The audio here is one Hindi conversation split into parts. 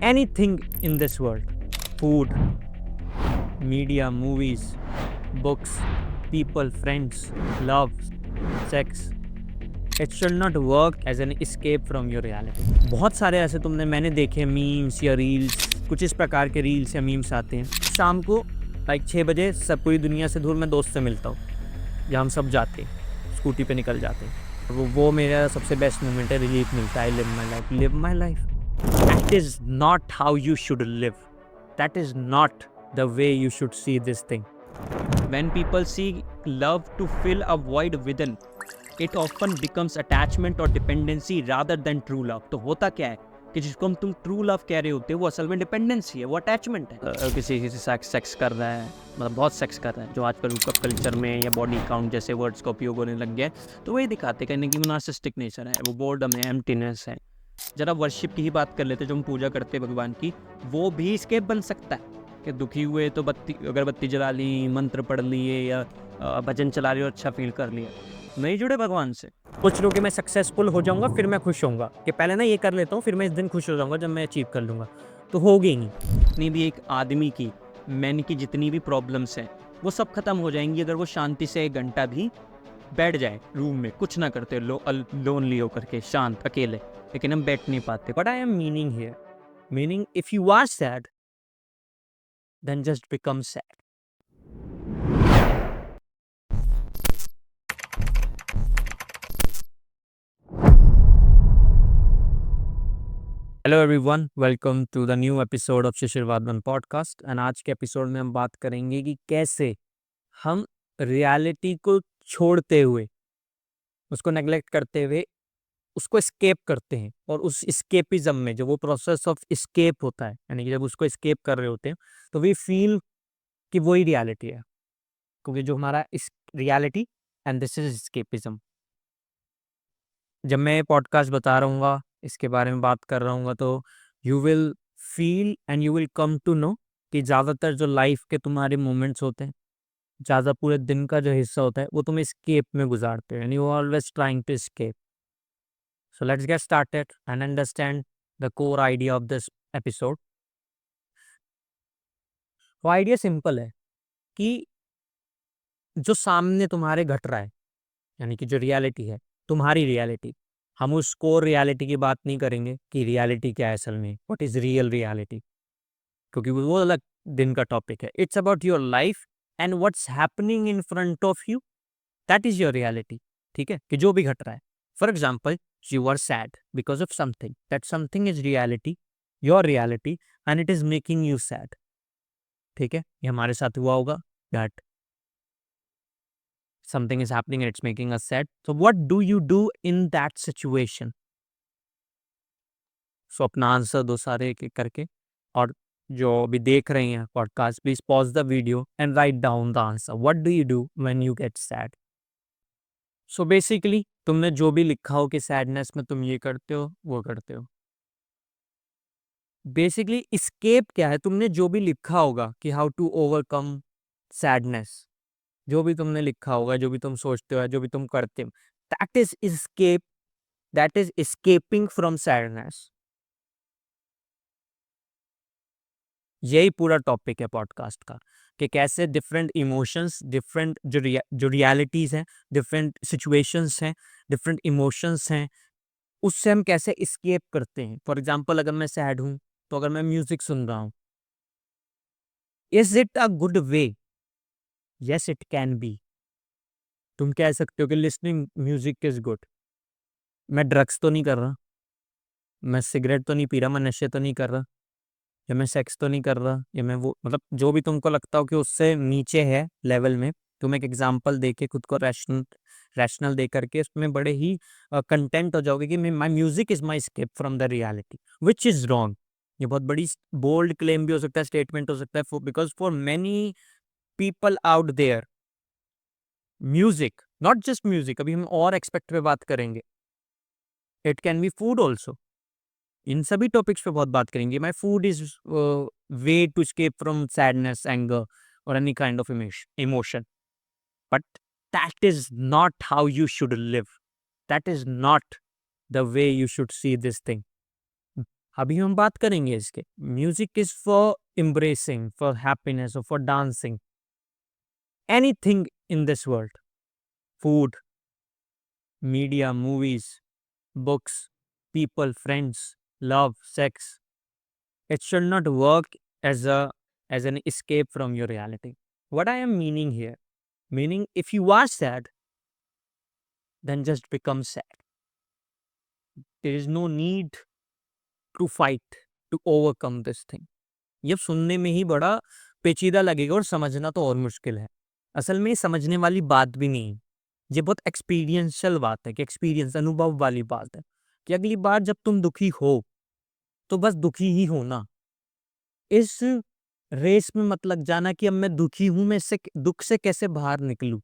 anything in this world, food, media, movies, books, people, friends, love, sex, it should not work as an escape from your reality. बहुत सारे ऐसे मैंने देखे मीम्स या रील्स, कुछ इस प्रकार के रील्स या मीम्स आते हैं। शाम को लाइक 6 बजे सब पूरी दुनिया से दूर मैं दोस्त से मिलता हूँ, जहाँ हम सब जाते हैं, स्कूटी पे निकल जाते हैं। वो मेरा सबसे बेस्ट मोमेंट है, रिलीफ मिलता है। Live my life. That is not how you should live, that is not the way you should see this thing. When people seek love to fill a void within, it often becomes attachment or dependency rather than true love. तो होता क्या है कि जिसको तुम ट्रू लव कह रहे होते हो वो असल में डिपेंडेंसी है, वो अटैचमेंट है। किसी से सेक्स कर रहा है, मतलब बहुत सेक्स कर रहा है, जो आजकल हुकअप कल्चर में या बॉडी काउंट जैसे वर्ड्स का उपयोग होने लग गया है, तो वही दिखाते कहने की नार्सिसिस्टिक नेचर है, वो बोर्डम है, एम्प्टीनेस है। जरा वर्शिप की ही बात कर लेते, जो हम पूजा करते हैं भगवान की, वो भी स्केप बन सकता है कि दुखी हुए तो अगरबत्ती जला ली, मंत्र पढ़ लिए या भजन चला रही और अच्छा फील कर लिया, नहीं जुड़े भगवान से। कुछ लोग कि मैं सक्सेसफुल हो जाऊंगा फिर मैं खुश होऊंगा, कि पहले ना ये कर लेता हूँ फिर मैं इस दिन खुश हो जाऊंगा जब मैं अचीव कर लूंगा, तो होगी ही नहीं। जितनी भी एक आदमी की, मैन की जितनी भी प्रॉब्लम्स हैं, वो सब खत्म हो जाएंगी अगर वो शांति से 1 घंटा भी बैठ जाए रूम में, कुछ ना करते, लोनली होकर के, शांत अकेले। लेकिन हम बैठ नहीं पाते। But I am meaning here. Meaning, if you are sad, then just become sad. Hello everyone, welcome to the new episode of Shishir Wadhwan podcast. And आज के एपिसोड में हम बात करेंगे कि कैसे हम रियलिटी को छोड़ते हुए, उसको नेग्लेक्ट करते हुए, उसको एस्केप करते हैं। और उस एस्केपिज्म में जो वो प्रोसेस ऑफ एस्केप होता है, यानी कि जब उसको एस्केप कर रहे होते हैं तो वी फील कि वही रियलिटी है, क्योंकि जो हमारा इस reality and this is escapism. जब मैं पॉडकास्ट बता रहा हूँ, इसके बारे में बात कर रहा हूँ, तो you will feel and you will come to know कि ज़्यादातर जो लाइफ के तुम्हारे मोमेंट्स होते हैं, ज़्यादा पूरे दिन का जो हिस्सा होता है, वो तुम एस्केप में गुजारते हो, and you always trying to escape. So let's get started and understand the core idea of this episode. वो आइडिया सिंपल है कि जो सामने तुम्हारे घट रहा है, यानी कि जो रियलिटी है, तुम्हारी रियलिटी, हम उस कोर रियलिटी की बात नहीं करेंगे कि रियलिटी क्या है असल में, व्हाट इज रियल रियलिटी, क्योंकि वो अलग दिन का टॉपिक है। It's about your life and what's happening in front of you, that is your reality. ठीक है, कि जो भी घट रहा है। For example, you are sad because of something, that something is reality, your reality, and it is making you sad. ठीक है, ये हमारे साथ हुआ होगा, that something is happening and it's making us sad. So what do you do in that situation? So अपना आंसर दो सारे एक एक करके, और जो भी देख रहे हैं podcast, please pause the video and write down the answer. What do you do when you get sad? So basically तुमने जो भी लिखा हो कि सैडनेस में तुम ये करते हो वो करते हो। बेसिकली escape क्या है? तुमने जो भी लिखा होगा कि हाउ टू ओवरकम सैडनेस, जो भी तुमने लिखा होगा, जो भी तुम सोचते हो, जो भी तुम करते हो, that is escape, that is escaping from sadness. यही पूरा टॉपिक है पॉडकास्ट का, कि कैसे डिफरेंट इमोशंस, डिफरेंट जो रियलिटीज हैं, डिफरेंट सिचुएशंस हैं, डिफरेंट इमोशंस हैं, उससे हम कैसे escape करते हैं। फॉर एग्जाम्पल, अगर मैं सैड हूँ तो अगर मैं म्यूजिक सुन रहा हूँ, is it a good way? Yes it can B. तुम कह सकते हो कि लिसनिंग म्यूजिक इज गुड। मैं ड्रग्स तो नहीं कर रहा, मैं सिगरेट तो नहीं पी रहा, मैं नशे तो नहीं कर रहा, या मैं सेक्स तो नहीं कर रहा, या मैं वो, मतलब जो भी तुमको लगता हो कि उससे नीचे है लेवल में, तुम एक एग्जांपल दे के खुद को रैशनल दे करके उसमें बड़े ही कंटेंट हो जाओगे कि my music is my escape from the reality, which is wrong. ये बहुत बड़ी बोल्ड क्लेम भी हो सकता है, स्टेटमेंट हो सकता है, because for many people out there, music, not just music, अभी हम और एक्सपेक्ट पे बात करेंगे, it can be food also. इन सभी टॉपिक्स पे बहुत बात करेंगे। My food is way to escape from sadness, anger और any kind of emotion, but that is not how you should live, that is not the way you should see this thing. अभी हम बात करेंगे इसके। Music is for embracing, for happiness और for dancing, anything in this world. Food, media, movies, books, people, friends, love, sex. It should not work as a as an escape from your reality. What I am meaning here, meaning if you are sad, then just become sad. There is no need to fight to overcome this thing. ये सुनने में ही बड़ा पेचीदा लगेगा और समझना तो और मुश्किल है। असल में ये समझने वाली बात भी नहीं है। ये बहुत एक्सपीरियंशियल बात है कि एक्सपीरियंस अनुभव वाली बात है कि अगली बार जब तुम दुखी हो तो बस दुखी ही होना। इस रेस में मत लग जाना कि अब मैं दुखी हूं, मैं इससे दुख से कैसे बाहर निकलूं,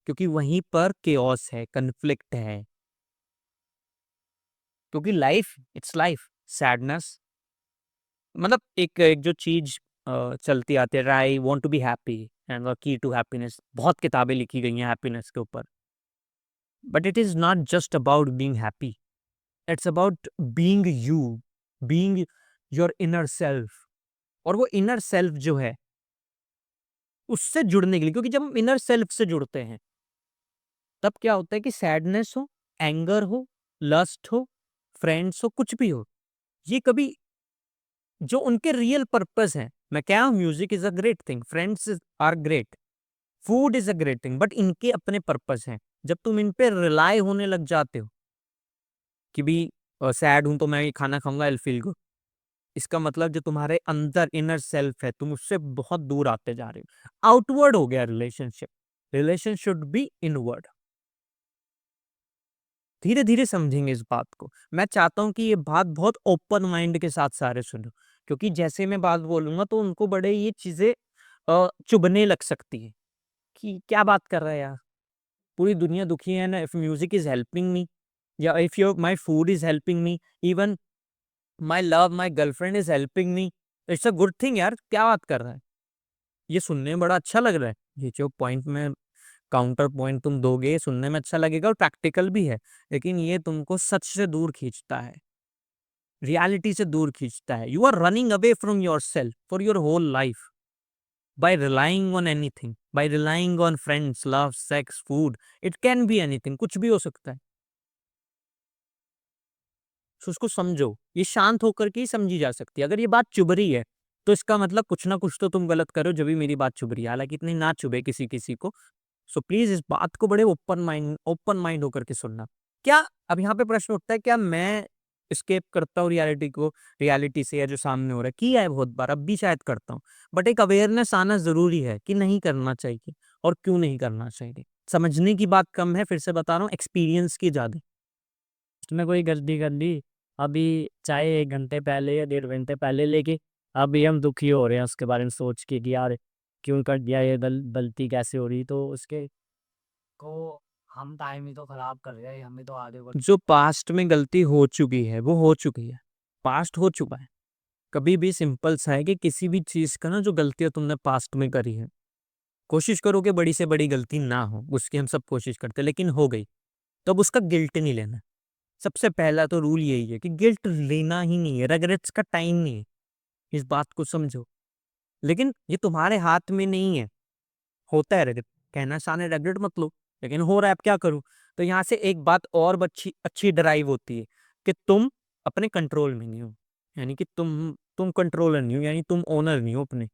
क्योंकि वहीं पर केओस है, कन्फ्लिक्ट है। क्योंकि लाइफ, इट्स लाइफ। सैडनेस मतलब एक एक जो चीज चलती आती है, I want to be happy and the key to happiness, बहुत किताबें लिखी गई हैं हैप्पीनेस के ऊपर। But it is not just about being happy, it's about being you, being your inner self. और वो इनर सेल्फ जो है उससे जुड़ने के लिए, क्योंकि जब हम इनर सेल्फ से जुड़ते हैं तब क्या होता है कि सैडनेस हो, एंगर हो, लस्ट हो, फ्रेंड्स हो, कुछ भी हो, ये कभी जो उनके रियल पर्पस है। मैं क्या हूं, music is a great thing, friends are great, food is a great thing, but इनके अपने पर्पस हैं। जब तुम इन पे रिलाई होने लग जाते हो कि भी सैड हूं तो मैं ये खाना खाऊंगा, आई फील गुड, इसका मतलब जो तुम्हारे अंदर इनर सेल्फ है तुम उससे बहुत दूर आते जा रहे हो। आउटवर्ड हो गया relationship, relation should be inward. धीरे धीरे समझेंगे इस बात को। मैं चाहता हूं कि ये बात बहुत ओपन माइंड के साथ सारे सुनो, क्योंकि जैसे मैं बात बोलूंगा तो उनको बड़े ये चीजें चुभने लग सकती है कि क्या बात कर रहा है यार, पूरी दुनिया दुखी है ना, if music is helping me, या if your my food is helping me, even my love my girlfriend is helping me, it's a good thing यार, क्या बात कर रहा है। ये सुनने में बड़ा अच्छा लग रहा है, ये जो पॉइंट में काउंटर पॉइंट तुम दोगे, ये सुनने में अच्छा लगेगा और प्रैक्टिकल भी है, लेकिन ये तुमको सच से दूर खींचता है, रियलिटी से दूर खींचता है। You are running away from yourself for your whole life by relying on anything, by relying on friends, love, sex, food. It can be anything, कुछ भी हो सकता है। तो उसको समझो, ये शांत होकर के ही समझी जा सकती है। अगर ये बात चुभ रही है तो इसका मतलब कुछ ना कुछ तो तुम गलत करो जब भी मेरी बात चुभ रही है, हालांकि इतनी ना चुभे किसी किसी को। सो प्लीज इस बात को बड़े ओपन माइंड होकर के सुनना। क्या अब यहाँ पे प्रश्न उठता है, क्या मैं स्केप करता हूँ रियलिटी को, रियलिटी से, या जो सामने हो रहा है, किया है बहुत बार, अब भी शायद करता हूँ, बट एक अवेयरनेस आना जरूरी है कि नहीं करना चाहिए और क्यों नहीं करना चाहिए। समझने की बात कम है, फिर से बता रहा हूँ, एक्सपीरियंस की ज्यादा। उसने कोई गलती कर ली अभी, चाहे 1 घंटे पहले या 1.5 घंटे पहले, लेके अभी हम दुखी हो रहे हैं उसके बारे में सोच के कि यार क्यों कर दिया, ये गलती कैसे हो रही, तो उसके को हम टाइम ही तो खराब कर रहे हैं, हमें तो आगे बढ़। जो पास्ट में गलती हो चुकी है वो हो चुकी है, पास्ट हो चुका है। कभी भी सिंपल सा है कि किसी भी चीज का ना, जो गलतियां तुमने पास्ट में करी है, कोशिश करो कि बड़ी से बड़ी गलती ना हो, उसकी हम सब कोशिश करते हैं, लेकिन हो गई तो अब उसका गिल्ट नहीं लेना। सबसे पहला तो रूल यही है कि गिल्ट लेना ही नहीं है, रेग्रेट्स का टाइम नहीं है, इस बात को समझो। लेकिन ये तुम्हारे हाथ में नहीं है, होता है रेग्रेट, कहना आसान है रेग्रेट मत लो, लेकिन हो रहा है, अब क्या करूं। तो यहाँ से एक बात और अच्छी अच्छी ड्राइव होती है कि तुम अपने कंट्रोल में नहीं हो, यानी कि तुम कंट्रोलर नहीं हो, यानी तुम ओनर नहीं हो अपने।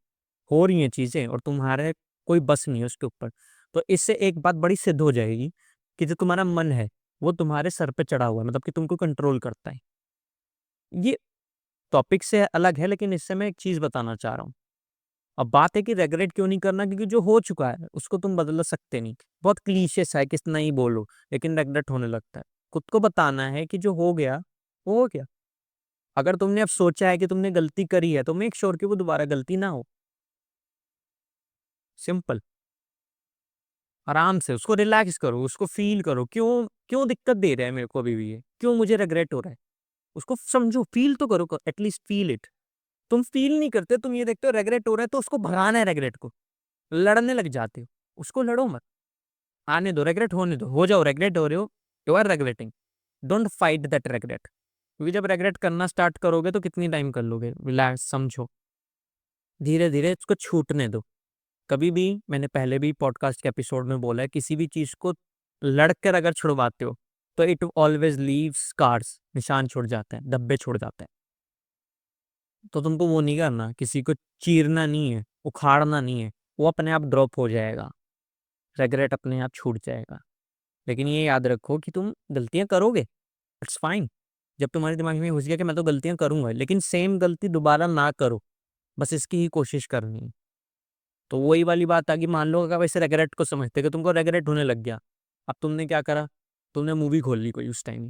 हो रही हैं चीजें और तुम्हारे कोई बस नहीं है उसके ऊपर। तो इससे एक बात बड़ी सिद्ध हो जाएगी कि जो तुम्हारा मन है वो तुम्हारे सर पे चढ़ा हुआ है, मतलब कि तुमको कंट्रोल करता है। ये टॉपिक से अलग है, लेकिन इससे मैं एक चीज बताना चाह रहा हूँ। अब बात है कि रेगरेट क्यों नहीं करना, क्योंकि जो हो चुका है उसको तुम बदल सकते नहीं। बहुत क्लीशे सा है, कितना ही बोलो, लेकिन रेगरेट होने लगता है। खुद को बताना है कि जो हो गया वो हो गया। अगर तुमने अब सोचा है कि तुमने गलती करी है तो मेक श्योर कि वो दोबारा गलती ना हो। सिंपल। आराम से उसको रिलैक्स करो, उसको फील करो, क्यों क्यों दिक्कत दे रहा है मेरे को अभी भी ये, क्यों मुझे रेगरेट हो रहा है, उसको समझो, फील तो करो, एटलीस्ट फील इट। तुम फील नहीं करते, तुम ये देखते हो रेगरेट हो रहा है तो उसको भगाना है, रेगरेट को लड़ने लग जाते हो। उसको लड़ो मत, आने दो, रेगरेट होने दो, हो जाओ, रेगरेट हो रहे हो, you are regretting, don't fight that regret. क्योंकि जब रेग्रेट करना स्टार्ट करोगे तो कितनी टाइम कर लोगे? रिलैक्स, समझो, धीरे धीरे इसको छूटने दो। कभी भी, मैंने पहले भी पॉडकास्ट के एपिसोड में बोला है, किसी भी चीज को लड़कर अगर छुड़वाते हो तो इट ऑलवेज लीव स्कार्स, निशान छोड़ जाता है, धब्बे छोड़ जाता है। तो तुमको वो नहीं करना, किसी को चीरना नहीं है, उखाड़ना नहीं है, वो अपने आप ड्रॉप हो जाएगा, रेग्रेट अपने आप छूट जाएगा। लेकिन ये याद रखो कि तुम गलतियां करोगे, इट्स फाइन। जब तुम्हारे दिमाग में घुस गया कि मैं तो गलतियां करूंगा, लेकिन सेम गलती दोबारा ना करो, बस इसकी ही कोशिश करनी है। तो वही वाली बात आ गई, मान लो अगर वैसे रेग्रेट को समझते कि तुमको रेग्रेट होने लग गया, अब तुमने क्या करा? तुमने मूवी खोल ली कोई उस टाइम,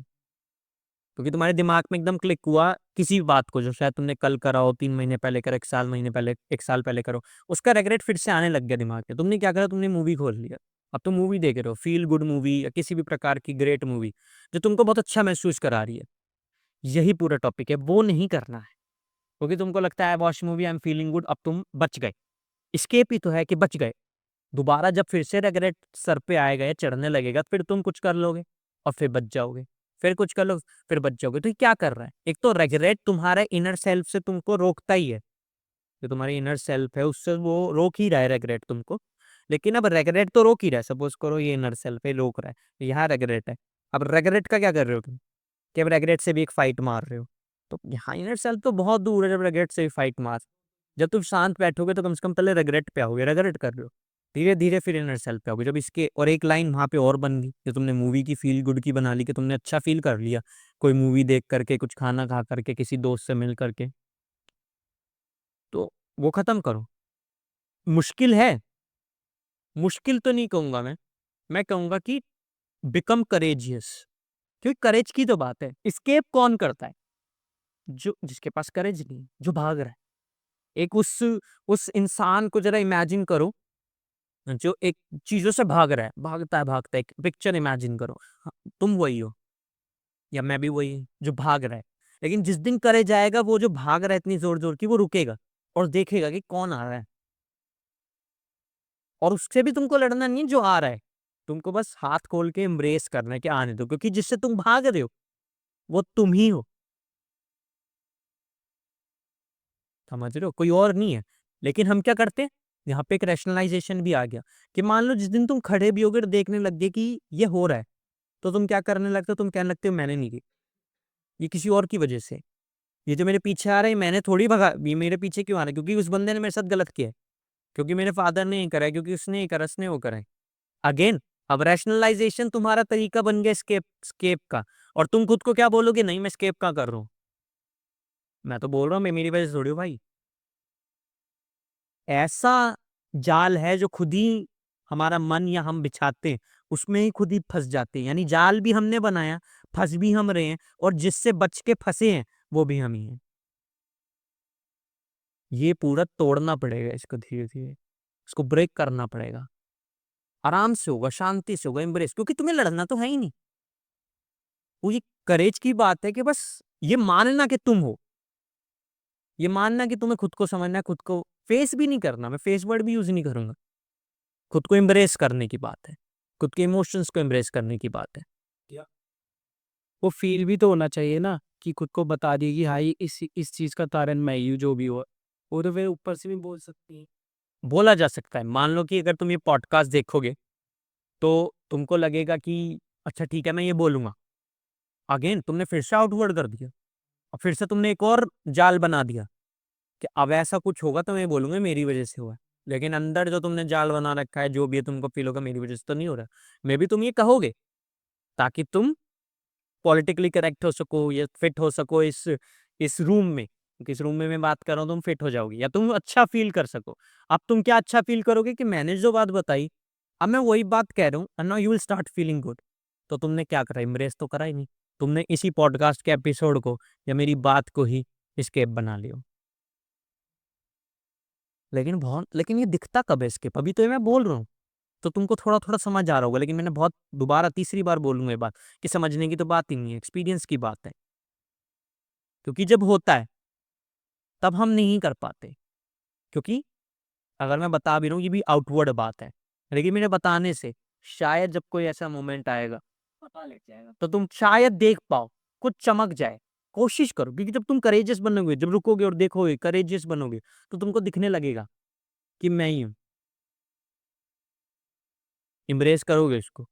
क्योंकि तुम्हारे दिमाग में एकदम क्लिक हुआ किसी बात को जो शायद तुमने कल करा हो, 3 महीने पहले करा, 1 साल पहले, 1 साल पहले करो, उसका रेग्रेट फिर से आने लग गया दिमाग में। तुमने क्या करा? तुमने मूवी खोल लिया। अब तुम मूवी देख रहे हो, फील गुड मूवी या किसी भी प्रकार की ग्रेट मूवी जो तुमको बहुत अच्छा महसूस करा रही है। यही पूरा टॉपिक है, वो नहीं करना है। क्योंकि तुमको लगता है watch movie, I am feeling good, अब तुम बच गए। स्केप ही तो है कि बच गए। दोबारा जब फिर से रेग्रेट सर पे आएगा या चढ़ने लगेगा, फिर तुम कुछ कर लोगे और फिर बच जाओगे, फिर कुछ कर लो, फिर बच जाओगे। तो ये क्या कर रहा है? एक तो रेग्रेट तुम्हारे इनर सेल्फ से तुमको रोकता ही है, जो तुम्हारी इनर सेल्फ है उससे वो रोक ही रहा है रेग्रेट तुमको। लेकिन अब रेग्रेट तो रोक ही रहा है, सपोज करो ये इनर सेल्फ है रोक रहा है, यहाँ रेग्रेट है। अब रेग्रेट का क्या कर रहे हो तुम? कि अब रेग्रेट से भी एक फाइट मार रहे हो। तो यहाँ इनर सेल्फ तो बहुत दूर है, जब रेग्रेट से भी फाइट मार। जब तुम शांत बैठोगे तो कम से कम पहले रेग्रेट पे आओगे, रेग्रेट कर रहे हो, धीरे धीरे फिर इनर सेल्फ पे आओगे। जब इसके और एक लाइन वहां पे और बन गई, जो तुमने मूवी की फील गुड की बना ली, कि तुमने अच्छा फील कर लिया कोई मूवी देख करके, कुछ खाना खा करके, किसी दोस्त से मिल करके, तो वो खत्म करो। मुश्किल है, मुश्किल तो नहीं कहूंगा मैं कहूंगा कि बिकम करेजियस। क्योंकि करेज की तो बात है, स्केप कौन करता है? जो जिसके पास करेज नहीं है, जो भाग रहा है। एक उस इंसान को जरा इमेजिन करो, जो एक चीजों से भाग रहा है, भागता है, एक पिक्चर इमेजिन करो। हाँ, तुम वही हो या मैं भी वही हूँ जो भाग रहा है। लेकिन जिस दिन करे जाएगा, वो जो भाग रहा है इतनी जोर जोर की, वो रुकेगा और देखेगा कि कौन आ रहा है। और उससे भी तुमको लड़ना नहीं है जो आ रहा है, तुमको बस हाथ खोल के एम्ब्रेस करना है कि आने दो, क्योंकि जिससे तुम भाग रहे हो वो तुम ही हो। समझ रहे हो? कोई और नहीं है। लेकिन हम क्या करते हैं, यहाँ पे एक रैशनलाइजेशन भी आ गया, कि मान लो जिस दिन तुम खड़े भी होगे और देखने लग गए कि ये हो रहा है, तो तुम क्या करने लगते हो? तुम कहने लगते हो मैंने नहीं की, ये किसी और की वजह से। ये जो मेरे पीछे आ रहा है, मैंने थोड़ी भगा, ये मेरे पीछे क्यों आ रहा है? क्योंकि उस बंदे ने मेरे साथ गलत किया है, क्योंकि मेरे फादर ने ये करा है, क्योंकि उसने ये करा, उसने वो करा है। अगेन, अब रैशनलाइजेशन तुम्हारा तरीका बन गया स्केप स्केप का, और तुम खुद को क्या बोलोगे? नहीं, मैं स्केप का कर रहा हूँ। मैं तो बोल रहा हूँ मैं मेरी वजह से थोड़ी हूँ भाई। ऐसा जाल है जो खुद ही हमारा मन या हम बिछाते हैं, उसमें ही खुद ही फंस जाते हैं। यानी जाल भी हमने बनाया, फंस भी हम रहे हैं, और जिससे बच के फंसे हैं वो भी हम ही हैं। ये पूरा तोड़ना पड़ेगा इसको, धीरे धीरे इसको ब्रेक करना पड़ेगा। आराम से होगा, शांति से होगा, एम्ब्रेस, क्योंकि तुम्हें लड़ना तो है ही नहीं। वो ये करेज की बात है कि बस ये मानना कि तुम हो, ये मानना कि तुम्हें खुद को समझना है, खुद को फेस भी नहीं करना, मैं फेस वर्ड भी यूज नहीं करूंगा। खुद को एम्ब्रेस करने की बात है, खुद के इमोशंस को एम्ब्रेस करने की बात है। वो फील भी तो होना चाहिए ना, कि खुद को बता दिए कि हाँ ये इस चीज का कारण मैं ही हूँ, जो भी हो। वो तो फिर ऊपर से भी बोल सकती है। बोला जा सकता है। मान लो कि अगर तुम ये पॉडकास्ट देखोगे तो तुमको लगेगा कि अच्छा ठीक है मैं ये बोलूंगा, अगेन तुमने फिर से आउटवर्ड कर दिया, और फिर से तुमने एक और जाल बना दिया कि अब ऐसा कुछ होगा तो मैं बोलूंगा मेरी वजह से हुआ है। लेकिन अंदर जो तुमने जाल बना रखा है, जो भी है, तुमको फील होगा मेरी वजह से तो नहीं हो रहा। मे भी तुम ये कहोगे ताकि तुम पॉलिटिकली करेक्ट हो सको या फिट हो सको इस रूम में, क्योंकि इस रूम में मैं बात कर रहा हूँ, तुम फिट हो जाओगे या तुम अच्छा फील कर सको। अब तुम क्या अच्छा फील करोगे? कि मैंने जो बात बताई, अब मैं वही बात कह रहा हूँ, and now you will start feeling good. तो तुमने क्या करा? इम्ब्रेस तो करा ही नहीं। तुमने इसी पॉडकास्ट के एपिसोड को या मेरी बात को ही स्केप बना लियो। लेकिन ये दिखता कब है स्केप? अभी तो ये मैं बोल रहा हूँ तो तुमको थोड़ा थोड़ा समझ आ रहा होगा, लेकिन मैंने बहुत दोबारा तीसरी बार बोलूंगा ये बात, कि समझने की तो बात ही नहीं है, एक्सपीरियंस की बात है। क्योंकि जब होता है तब हम नहीं कर पाते। क्योंकि अगर मैं बता भी रहा हूँ, ये भी आउटवर्ड बात है, लेकिन मेरे बताने से शायद जब कोई ऐसा मोमेंट आएगा, पता लग जाएगा, तो तुम शायद देख पाओ, कुछ चमक जाए, कोशिश करो, क्योंकि जब तुम करेजियस बनोगे, जब रुकोगे और देखोगे, करेजियस बनोगे, तो तुमको दिखने लगेगा कि मैं ही हूँ। एम्ब्रेस करोगे इसको।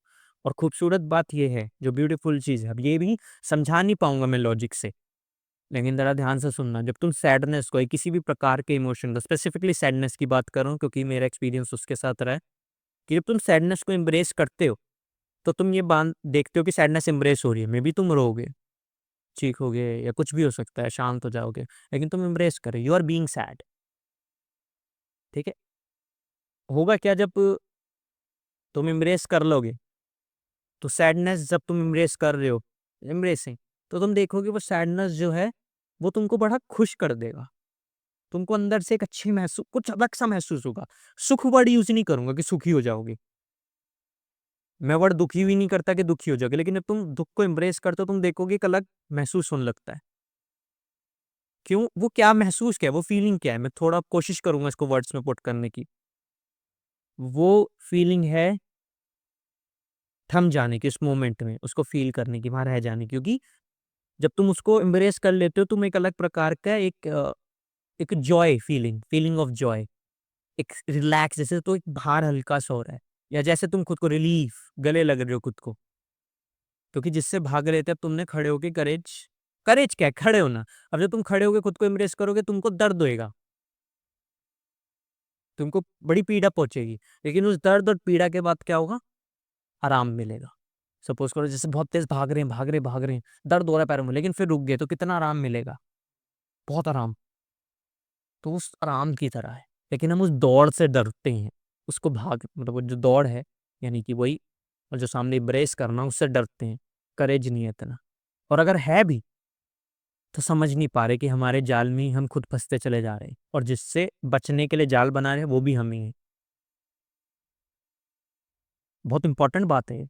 और खूबसूरत बात ये है, जो ब्यूटीफुल चीज़ है, अब ये भी समझा नहीं पाऊँगा मैं लॉजिक से, लेकिन ज़रा ध्यान से सुनना। जब तुम सैडनेस को या किसी भी प्रकार के इमोशन को, स्पेसिफिकली सैडनेस की बात कर रहा हूँ क्योंकि मेरा एक्सपीरियंस उसके साथ रहा है, कि जब तुम सैडनेस को एम्ब्रेस करते हो, तो तुम ये बात देखते हो कि सैडनेस एम्ब्रेस हो रही है, मेबी तुम रोओगे, चीखोगे या कुछ भी हो सकता है, शांत हो जाओगे, लेकिन तुम एम्ब्रेस कर रहे हो, यू आर बीइंग सैड, ठीक है? होगा क्या जब तुम एम्ब्रेस कर लोगे, तो सैडनेस जब तुम एम्ब्रेस कर रहे हो, एम्ब्रेसिंग, तो तुम देखोगे वो सैडनेस जो है, वो तुमको बड़ा खुश कर देगा। तुमको अंदर से एक अच्छी कुछ अलग सा महसूस होगा। सुख वर्ड यूज़ नहीं करूँगा कि सुखी हो जाओगे। मैं वर्ड दुखी भी नहीं करता कि दुखी हो जाओगे, लेकिन जब तुम दुःख को एम्ब्रेस करते हो, तुम देखोगे एक अलग महसूस होने लगता है। क्यों? वो क्या महसूस क्या है? वो फीलिंग क्या है? मैं थोड़ा कोशिश करूँगा इसको वर्ड्स में पुट करने की। वो फीलिंग है थम जाने की, उस मोमेंट में, उसको फ़ील करने की, वहाँ रह जाने की, क्योंकि जब तुम उसको एम्ब्रेस कर लेते हो, तुम एक अलग प्रकार का एक Joy feeling, feeling of Joy, एक रिलैक्स, जैसे तो एक भार हल्का-सा हो रहा है, या जैसे तुम खुद को रिलीफ, गले लग रहे हो खुद को, क्योंकि जिससे भाग रहे थे अब तुमने खड़े होके करेज क्या है? खड़े होना। अब जब तुम खड़े होके खुद को एम्ब्रेस करोगे, तुमको दर्द होएगा, तुमको बड़ी पीड़ा पहुँचेगी, लेकिन उस दर्द और पीड़ा के बाद क्या होगा? आराम मिलेगा। सपोज़ करो जैसे बहुत तेज़ भाग रहे हैं, भाग रहे हैं, भाग रहे हैं, दर्द हो रहा है पैरों में, लेकिन फिर रुक गए, तो कितना आराम मिलेगा? बहुत आराम। तो उस आराम की तरह है, लेकिन हम उस दौड़ से डरते हैं। उसको मतलब वो जो दौड़ है, यानी कि वही, और जो सामने एम्ब्रेस करना, उससे डरते हैं। करेज नहीं है इतना, और अगर है भी, तो समझ नहीं पा रहे कि हमारे जाल में ही हम खुद फँसते चले जा रहे हैं, और जिससे बचने के लिए जाल बना रहे हैं, वो भी हम ही हैं। बहुत इम्पोर्टेंट बात है ये।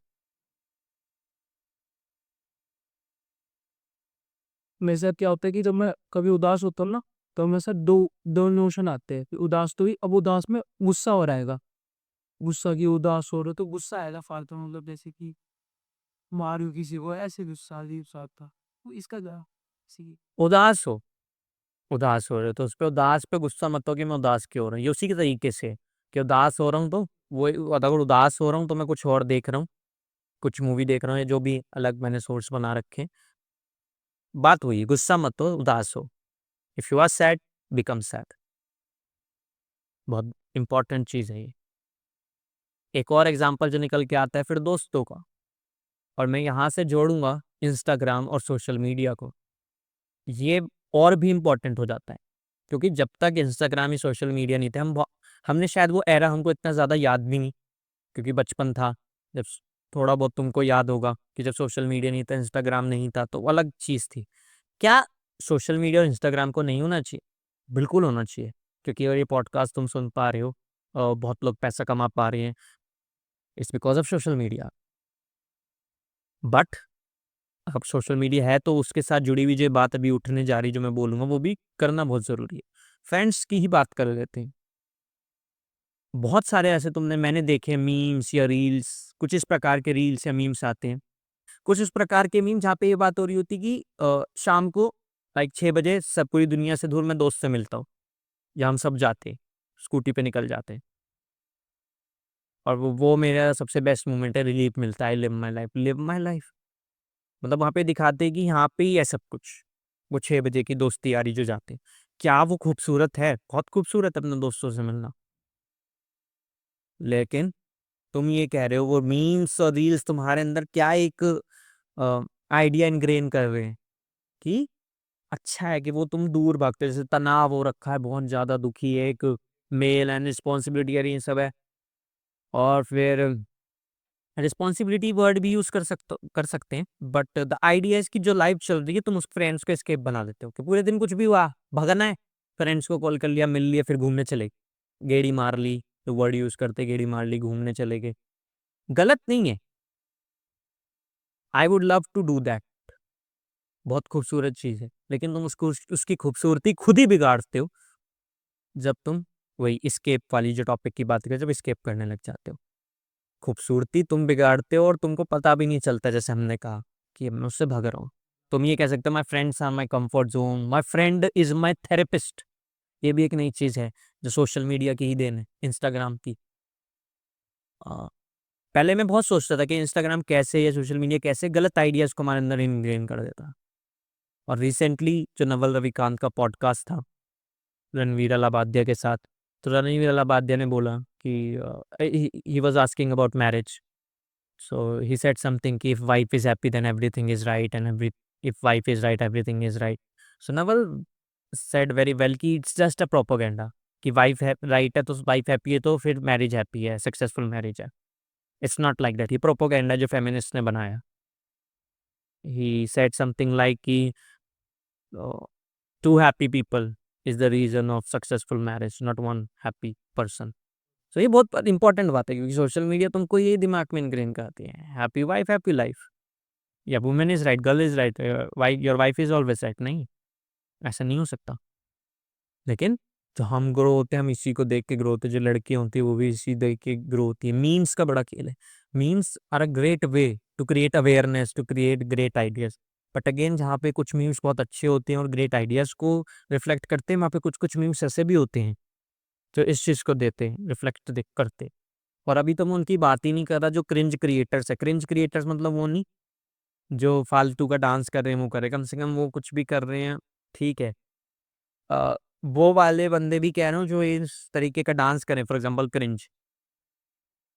मेरे साथ क्या होता है कि जब मैं कभी उदास होता हूँ ना, तो मेरे साथ दो इमोशन आते हैं कि उदास तो हुई, अब उदास में गुस्सा हो रहेगा, गुस्सा की उदास हो रहे तो गुस्सा आएगा फालतू, मतलब जैसे कि मारू किसी को, ऐसे गुस्सा अजीब सा आता, तो इसका क्या सी। उदास हो, उदास हो रहे हो, तो उस पे उदास पे गुस्सा मत हो कि मैं उदास क्यों हो रहा हूँ। ये उसी के तरीके से है कि उदास हो रहा हूँ, तो वो, अगर उदास हो रहा हूँ, तो मैं कुछ और देख रहा हूँ, कुछ मूवी देख रहा हूँ, या जो भी अलग मैंने सोर्स बना रखे हैं। बात वही है, गुस्सा मत हो, उदास हो। If you are sad, become sad. बहुत इंपॉर्टेंट चीज़ है ये। एक और एग्जांपल जो निकल के आता है फिर दोस्तों का, और मैं यहाँ से जोड़ूँगा इंस्टाग्राम और सोशल मीडिया को। ये और भी इम्पोर्टेंट हो जाता है, क्योंकि जब तक इंस्टाग्राम या सोशल मीडिया नहीं थे, हमने शायद वो एरा हमको इतना ज़्यादा याद भी नहीं, क्योंकि बचपन था। जब थोड़ा बहुत तुमको याद होगा कि जब सोशल मीडिया नहीं था, इंस्टाग्राम नहीं था, तो वो अलग चीज़ थी। क्या सोशल मीडिया और इंस्टाग्राम को नहीं होना चाहिए? बिल्कुल होना चाहिए, क्योंकि अगर ये पॉडकास्ट तुम सुन पा रहे हो, बहुत लोग पैसा कमा पा रहे हैं, it's because of social media. But अब सोशल मीडिया है, तो उसके साथ जुड़ी हुई जो बात अभी उठने जा रही, जो मैं बोलूँगा, वो भी करना बहुत ज़रूरी है। फ्रेंड्स की ही बात कर लेते हैं। बहुत सारे ऐसे मैंने देखे मीम्स या रील्स, कुछ इस प्रकार के रील्स या मीम्स आते हैं। कुछ इस प्रकार के मीम जहाँ पे ये बात हो रही होती है कि शाम को लाइक 6 बजे सब पूरी दुनिया से दूर मैं दोस्त से मिलता हूँ, या हम सब जाते हैं, स्कूटी पे निकल जाते हैं, और वो मेरा सबसे बेस्ट मोमेंट है, रिलीफ मिलता है, लिव माय लाइफ। मतलब वहाँ पे दिखाते हैं कि यहाँ पे ही है सब कुछ। वो 6 बजे की दोस्ती यारी जो जाते हैं। क्या वो खूबसूरत है? बहुत खूबसूरत है अपने दोस्तों से मिलना। लेकिन तुम ये कह रहे हो वो मीम्स और रील्स तुम्हारे अंदर क्या एक आइडिया इनग्रेन कर रहे हैं कि अच्छा है, कि वो तुम दूर भागते हो, जैसे तनाव हो रखा है, बहुत ज़्यादा दुखी है, एक मेल एंड रिस्पॉन्सिबिलिटी ये सब है, और फिर रिस्पॉन्सिबिलिटी वर्ड भी यूज़ कर सकते हैं, बट द आइडिया इज़ कि जो लाइफ चल रही है, तुम उस फ्रेंड्स को एस्केप बना देते हो कि पूरे दिन कुछ भी हुआ, भगना है, फ्रेंड्स को कॉल कर लिया, मिल लिया, फिर घूमने चले, गेड़ी मार ली, तो वर्ड यूज़ करते, गेड़ी मार ली, घूमने चले गए। गलत नहीं है, I would love to do that, बहुत खूबसूरत चीज़ है, लेकिन तुम उसकी खूबसूरती खुद ही बिगाड़ते हो, जब तुम वही एस्केप वाली जो टॉपिक की बात करें, जब एस्केप करने लग जाते हो। खूबसूरती तुम बिगाड़ते हो, और तुमको पता भी नहीं चलता, जैसे हमने कहा कि मैं उससे भाग रहा हूँ। तुम ये कह सकते हो my friends are my comfort zone, my friend is my therapist. ये भी एक नई चीज़ है जो सोशल मीडिया की ही देन है, इंस्टाग्राम की। पहले मैं बहुत सोचता था कि इंस्टाग्राम कैसे या सोशल मीडिया कैसे गलत आइडियाज़ को हमारे अंदर इनग्रेन कर देता। और रिसेंटली जो नवल रविकांत का पॉडकास्ट था रणवीर अलाहाबादिया के साथ, तो रणवीर अलाहाबादिया ने बोला कि he was asking about marriage, so he said something कि if wife is happy then everything is right, and every if wife is right everything is right. So Naval said very well कि इट्स जस्ट अ प्रोपेगेंडा, कि वाइफ है राइट है तो वाइफ हैप्पी है तो फिर मैरिज हैप्पी है, सक्सेसफुल मैरिज है। It's not like that. ये प्रोपेगेंडा जो फेमिनिस्ट ने बनाया। ही सेड समथिंग लाइक कि two happy people is the reason of successful marriage, not one happy person. So ये बहुत इंपॉर्टेंट बात है, क्योंकि सोशल मीडिया तुमको ये दिमाग में इनग्रेन करती है, हैप्पी वाइफ हैप्पी लाइफ, या women is right, girl is right, your wife is always right. नहीं, ऐसा नहीं हो सकता। लेकिन जो हम ग्रो होते हैं, हम इसी को देख के ग्रो होते हैं, जो लड़कियां होती है वो भी इसी देख के ग्रो होती है। मीम्स का बड़ा खेल है। Memes are a great way to create awareness, to create great ideas. But again, जहाँ पे कुछ मीम्स बहुत अच्छे होते हैं और ग्रेट आइडियाज को रिफ्लेक्ट करते हैं, वहाँ पे कुछ कुछ मीम्स ऐसे भी होते हैं जो इस चीज़ को देते हैं, रिफ्लेक्ट करते। और अभी तो मैं उनकी बात ही नहीं कर रहा जो क्रिंज क्रिएटर्स है। क्रिंज क्रिएटर्स मतलब वो नहीं जो फालतू का डांस कर रहे हैं, वो करे, कम से कम वो कुछ भी कर रहे हैं, ठीक है। वो वाले बंदे भी कह रहा हूँ जो इस तरीके का डांस करें, फॉर एग्जांपल क्रिंज,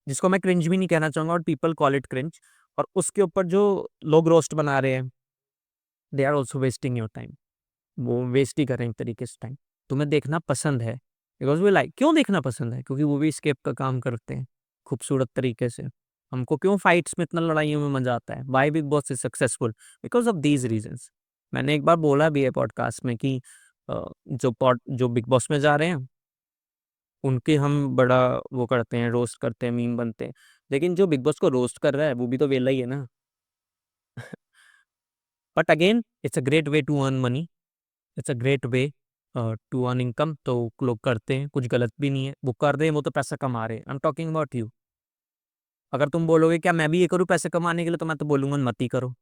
जिसको मैं क्रिंज भी नहीं कहना चाहूँगा, और पीपल कॉल इट क्रिंज। और उसके ऊपर जो लोग रोस्ट बना रहे हैं, they are also wasting your time. वो वेस्ट ही कर रहे हैं एक तरीके से टाइम। तुम्हें देखना पसंद है बिकॉज वी लाइक। क्यों देखना पसंद है? क्योंकि वो भी स्केप का काम करते हैं खूबसूरत तरीके से। हमको क्यों फाइट्स में इतना लड़ाइयों में मजा आता है? Why Bigg Boss is successful? Because of these reasons. मैंने एक बार बोला भी है पॉडकास्ट में कि जो बिग बॉस में जा रहे हैं उनके हम बड़ा वो करते हैं, रोस्ट करते हैं, मीम बनते हैं। लेकिन जो बिग बॉस को रोस्ट कर रहा है वो भी तो वेला ही है ना। But again, it's a great way to earn money, it's a great way to earn income. तो लोग करते हैं, कुछ गलत भी नहीं है। वो कर रहे हैं, वो तो पैसा कमा रहे हैं। I am talking about you. अगर तुम बोलोगे क्या मैं भी ये करूँ पैसे कमाने के लिए, तो मैं तो बोलूंगा मत ही करो।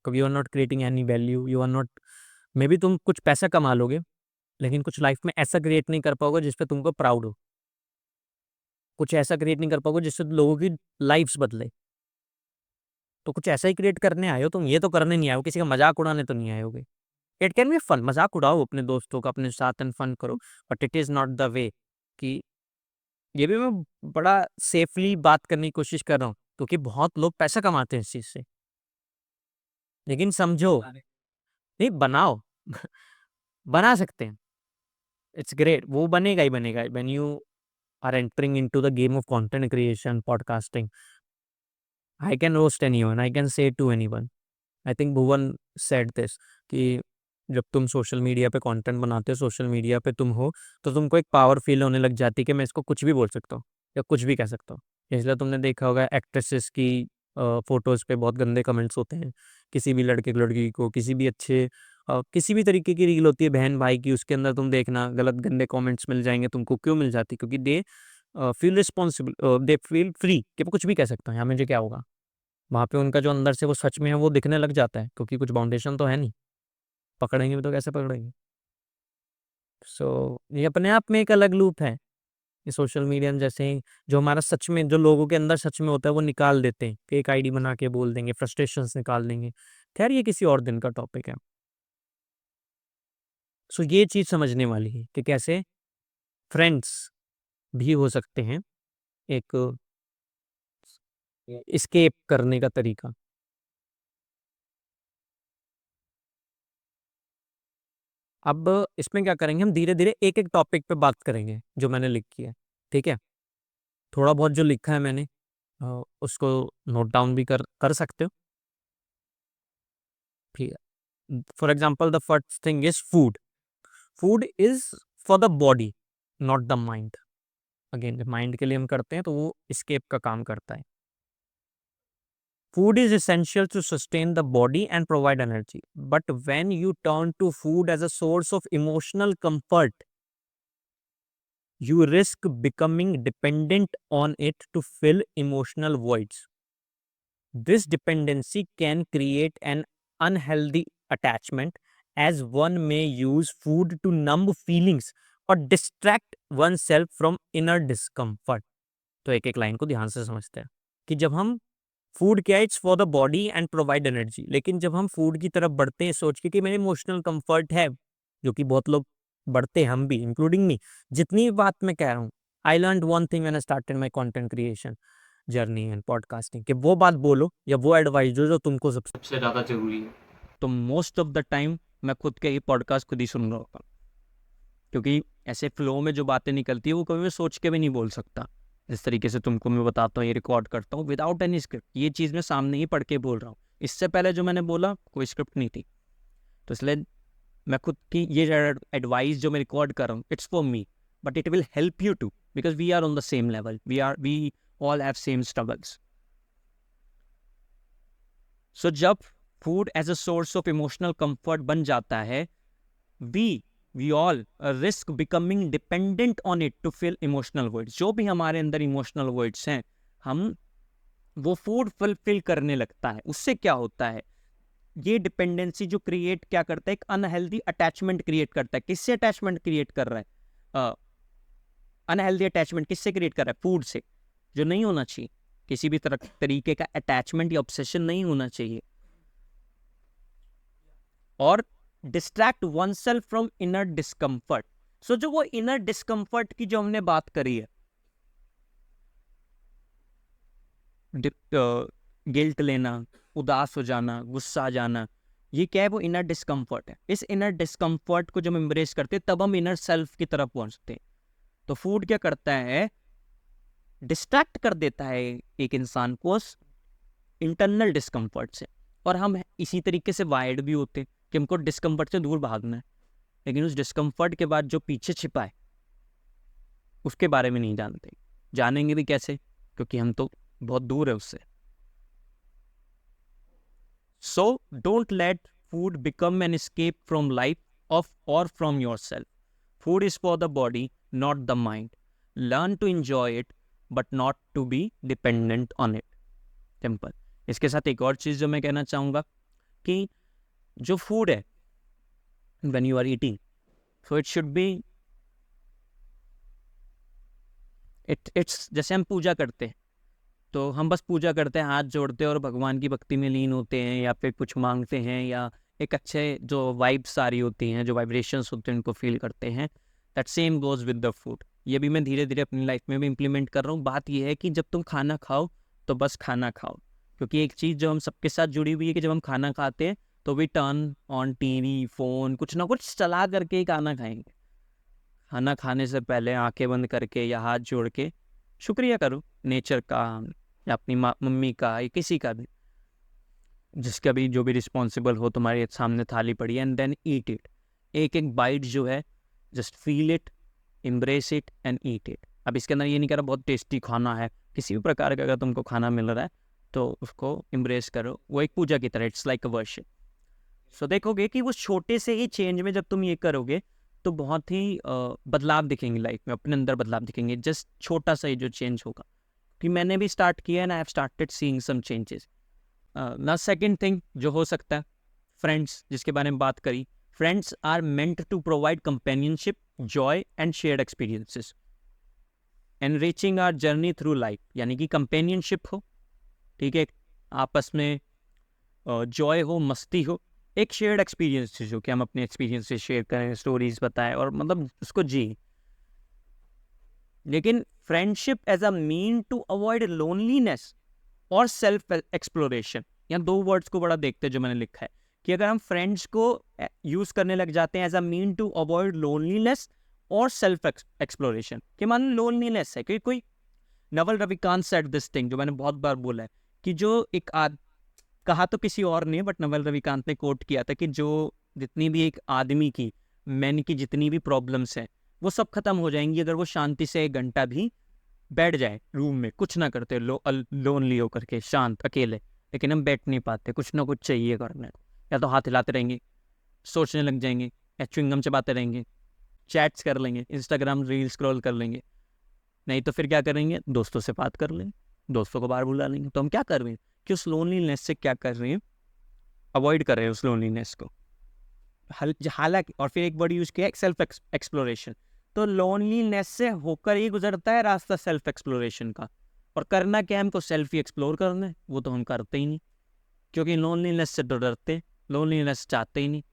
कभी you are not creating any value, you are not. Maybe तुम कुछ पैसा कमा लोगे, लेकिन कुछ लाइफ में ऐसा क्रिएट नहीं कर पाओगे जिसपे तुमको प्राउड हो। कुछ ऐसा क्रिएट नहीं कर पाओगे जिससे लोगों की लाइफ्स बदले। तो कुछ ऐसा ही क्रिएट करने आए हो तुम, ये तो करने नहीं आए हो, किसी का मजाक उड़ाने तो नहीं आए होगे। इट कैन बी फन, मजाक उड़ाओ अपने दोस्तों का, अपने साथ एंड फन करो। But it is not the वे कि ये भी मैं बड़ा सेफली बात करने की कोशिश कर रहा हूँ, क्योंकि बहुत लोग पैसा कमाते हैं इस चीज से। लेकिन समझो, नहीं बनाओ। बना सकते हैं, इट्स ग्रेट। वो बनेगा ही बनेगा when you are entering into the game of content creation, podcasting. I can roast anyone, I can say to anyone. I think Bhuvan said this कि जब तुम सोशल मीडिया पे कंटेंट बनाते हो, सोशल मीडिया पे तुम हो, तो तुमको एक पावर फील होने लग जाती है कि मैं इसको कुछ भी बोल सकता हूँ या कुछ भी कह सकता हूँ। इसलिए तुमने देखा होगा एक्ट्रेसेस की फोटोज पे बहुत गंदे कमेंट्स होते हैं। किसी भी लड़के लड़की को, किसी भी अच्छे किसी भी तरीके की रील होती है बहन भाई की, उसके अंदर तुम देखना गलत गंदे कमेंट्स मिल जाएंगे तुमको। क्यों मिल जाती? क्योंकि they feel responsible, they feel free कि मैं कुछ भी कह सकता हूँ, यहाँ मुझे क्या होगा। वहाँ पे उनका जो अंदर से वो सच में है वो दिखने लग जाता है, क्योंकि कुछ बाउंडेशन तो है नहीं। पकड़ेंगे भी तो कैसे पकड़ेंगे? सो ये अपने आप में एक अलग लूप है। ये सोशल मीडिया में जैसे ही जो हमारा सच में, जो लोगों के अंदर सच में होता है वो निकाल देते हैं, कि एक आईडी बना के बोल देंगे, फ्रस्ट्रेशंस निकाल देंगे। खैर, ये किसी और दिन का टॉपिक है। सो ये चीज़ समझने वाली है कि कैसे फ्रेंड्स भी हो सकते हैं एक एस्केप करने का तरीका। अब इसमें क्या करेंगे, हम धीरे-धीरे एक-एक टॉपिक पे बात करेंगे जो मैंने लिखी है, ठीक है? थोड़ा बहुत जो लिखा है मैंने उसको नोट डाउन भी कर कर सकते हो, ठीक है? For example the first thing is food. Food is for the body, not the mind. Again, जब माइंड के लिए हम करते हैं तो वो एस्केप का काम करता है। Food is essential to sustain the body and provide energy. But when you turn to food as a source of emotional comfort, you risk becoming dependent on it to fill emotional voids. This dependency can create an unhealthy attachment, as one may use food to numb feelings or distract oneself from inner discomfort. तो एक एक लाइन को ध्यान से समझते हैं कि जब हम फूड क्या, it's for the body and provide energy, लेकिन जब हम फूड की तरफ बढ़ते हैं सोच के कि मेरे इमोशनल कंफर्ट है, जो कि बहुत लोग बढ़ते हैं, हम भी इंक्लूडिंग मी, जितनी बात मैं कह रहा हूँ, I learn one thing when I started my content creation journey and podcasting, कि वो बात बोलो या वो एडवाइस जो तुमको सबसे ज़्यादा जरूरी है। तो मोस्ट ऑफ द टाइम मैं खुद के ही पॉडकास्ट खुद ही सुन रहा होता हूँ, क्योंकि ऐसे फ्लो में जो बातें निकलती है वो कभी मैं सोच के भी नहीं बोल सकता। जिस तरीके से तुमको मैं बताता हूँ, ये रिकॉर्ड करता हूँ विदाउट एनी स्क्रिप्ट, ये चीज़ मैं सामने ही पढ़ के बोल रहा हूँ। इससे पहले जो मैंने बोला कोई स्क्रिप्ट नहीं थी, तो इसलिए मैं खुद की ये एडवाइस जो मैं रिकॉर्ड कर रहा हूँ, it's for me, but it will help you too, because we are on the same level, we all have same struggles. So जब food as a source of emotional comfort बन जाता है, we all risk becoming dependent on it to fill emotional words. जो भी हमारे अंदर इमोशनल वर्ड्स हैं, हम वो फूड फुलफिल करने लगता है। उससे क्या होता है, ये डिपेंडेंसी जो क्रिएट क्या करता है, एक अनहेल्दी अटैचमेंट क्रिएट करता है। किससे अटैचमेंट क्रिएट कर रहा है? अनहेल्दी अटैचमेंट किससे क्रिएट कर रहा है? फूड से, जो नहीं होना चाहिए। किसी भी तरीके का अटैचमेंट या ऑब्सेशन नहीं होना चाहिए। और distract oneself from inner discomfort. So जो वो इनर डिस्कम्फर्ट की जो हमने बात करी है, गिल्ट लेना, उदास हो जाना, गुस्सा आ जाना, ये क्या है? वो इनर डिस्कम्फर्ट है। इस इनर डिस्कम्फर्ट को जब हम एम्ब्रेस करते हैं, तब हम इनर सेल्फ की तरफ पहुंचते हैं। तो फूड क्या करता है? डिस्ट्रैक्ट कर देता है एक इंसान को उस इंटरनल डिस्कम्फर्ट से। और हम इसी तरीके से वायर्ड भी होते हैं कि हमको डिस्कम्फर्ट से दूर भागना है, लेकिन उस डिस्कम्फर्ट के बाद जो पीछे छिपा है उसके बारे में नहीं जानते। जानेंगे भी कैसे? क्योंकि हम तो बहुत दूर है उससे। So don't let food become an escape from life or from yourself. Food is for the body, not the mind. Learn to enjoy it, but not to be dependent on it. Simple. इसके साथ एक और चीज़ जो मैं कहना चाहूँगा कि जो फूड है, when you are eating, so it should be, it's जैसे हम पूजा करते हैं, तो हम बस पूजा करते हैं, हाथ जोड़ते हैं और भगवान की भक्ति में लीन होते हैं, या फिर कुछ मांगते हैं, या एक अच्छे जो वाइब्स सारी होती हैं, जो वाइब्रेशंस होते हैं, उनको फील करते हैं। That same goes with the food. ये भी मैं धीरे धीरे अपनी लाइफ में भी इम्प्लीमेंट कर रहा हूँ। बात यह है कि जब तुम खाना खाओ तो बस खाना खाओ, क्योंकि एक चीज़ जो हम सबके साथ जुड़ी हुई है कि जब हम खाना खाते हैं तो we turn on TV, phone, कुछ ना कुछ चला करके ही खाना खाएंगे। खाना खाने से पहले आंखें बंद करके या हाथ जोड़ के शुक्रिया करो नेचर का, या अपनी मम्मी का, या किसी का भी, जिसका भी जो भी रिस्पॉन्सिबल हो, तुम्हारे सामने थाली पड़ी है, एंड देन ईट इट। एक एक बाइट जो है, just feel it, embrace it and eat it. अब इसके अंदर ये नहीं कह रहा बहुत टेस्टी खाना है, किसी भी प्रकार का अगर तुमको खाना मिल रहा है तो उसको एम्ब्रेस करो। वो एक पूजा की तरह, इट्स लाइक अ वर्शिप। सो देखोगे कि वो छोटे से ही चेंज में जब तुम ये करोगे तो बहुत ही बदलाव दिखेंगे लाइफ में, अपने अंदर बदलाव दिखेंगे। जस्ट छोटा सा ही जो चेंज होगा, कि मैंने भी स्टार्ट किया and I have started seeing some changes. ना सेकंड थिंग जो हो सकता है, फ्रेंड्स, जिसके बारे में बात करी। Friends are meant to provide companionship, joy and shared experiences, enriching our journey through life. यानी कि कंपेनियनशिप हो, ठीक है, आपस में जॉय हो, मस्ती हो, एक शेयर्ड एक्सपीरियंस हो कि हम अपने एक्सपीरियंस से शेयर करें, स्टोरीज बताएं और मतलब उसको जी। लेकिन friendship as a mean to avoid loneliness और सेल्फ एक्सप्लोरेशन, यहाँ दो वर्ड्स को बड़ा देखते हैं जो मैंने लिखा है, कि अगर हम फ्रेंड्स को यूज करने लग जाते हैं as a mean to avoid loneliness और सेल्फ एक्सप्लोरेशन, कि मान लोनलीनेस है कि कोई, Naval Ravikant said this thing जो मैंने बहुत बार बोला है, कि जो एक कहा तो किसी और ने, बट नवल रविकांत ने कोट किया था कि जो जितनी भी एक आदमी की, मैन की जितनी भी प्रॉब्लम्स हैं, वो सब खत्म हो जाएंगी अगर वो शांति से 1 घंटा भी बैठ जाए रूम में, कुछ ना करते, लोनली होकर के, शांत अकेले। लेकिन हम बैठ नहीं पाते, कुछ ना कुछ चाहिए करने को, या तो हाथ हिलाते रहेंगे, सोचने लग जाएंगे, या च्युइंगम चबाते रहेंगे, चैट्स कर लेंगे, इंस्टाग्राम रील स्क्रॉल कर लेंगे, नहीं तो फिर क्या करेंगे, दोस्तों से बात कर लेंगे, दोस्तों को बाहर बुला लेंगे। तो हम क्या कर रहे हैं कि उस लोनलीनेस से क्या कर रहे हैं, अवॉइड कर रहे हैं उस लोनलीनेस को। हालांकि और फिर एक वर्ड यूज किया सेल्फ एक्सप्लोरेशन। तो लोनलीनेस से होकर ही गुजरता है रास्ता सेल्फ एक्सप्लोरेशन का। और करना क्या है, हमको सेल्फ ही एक्सप्लोर करना है, वो तो हम करते ही नहीं, क्योंकि लोनलीनेस से तो डरते हैं, लोनलीनेस चाहते ही नहीं।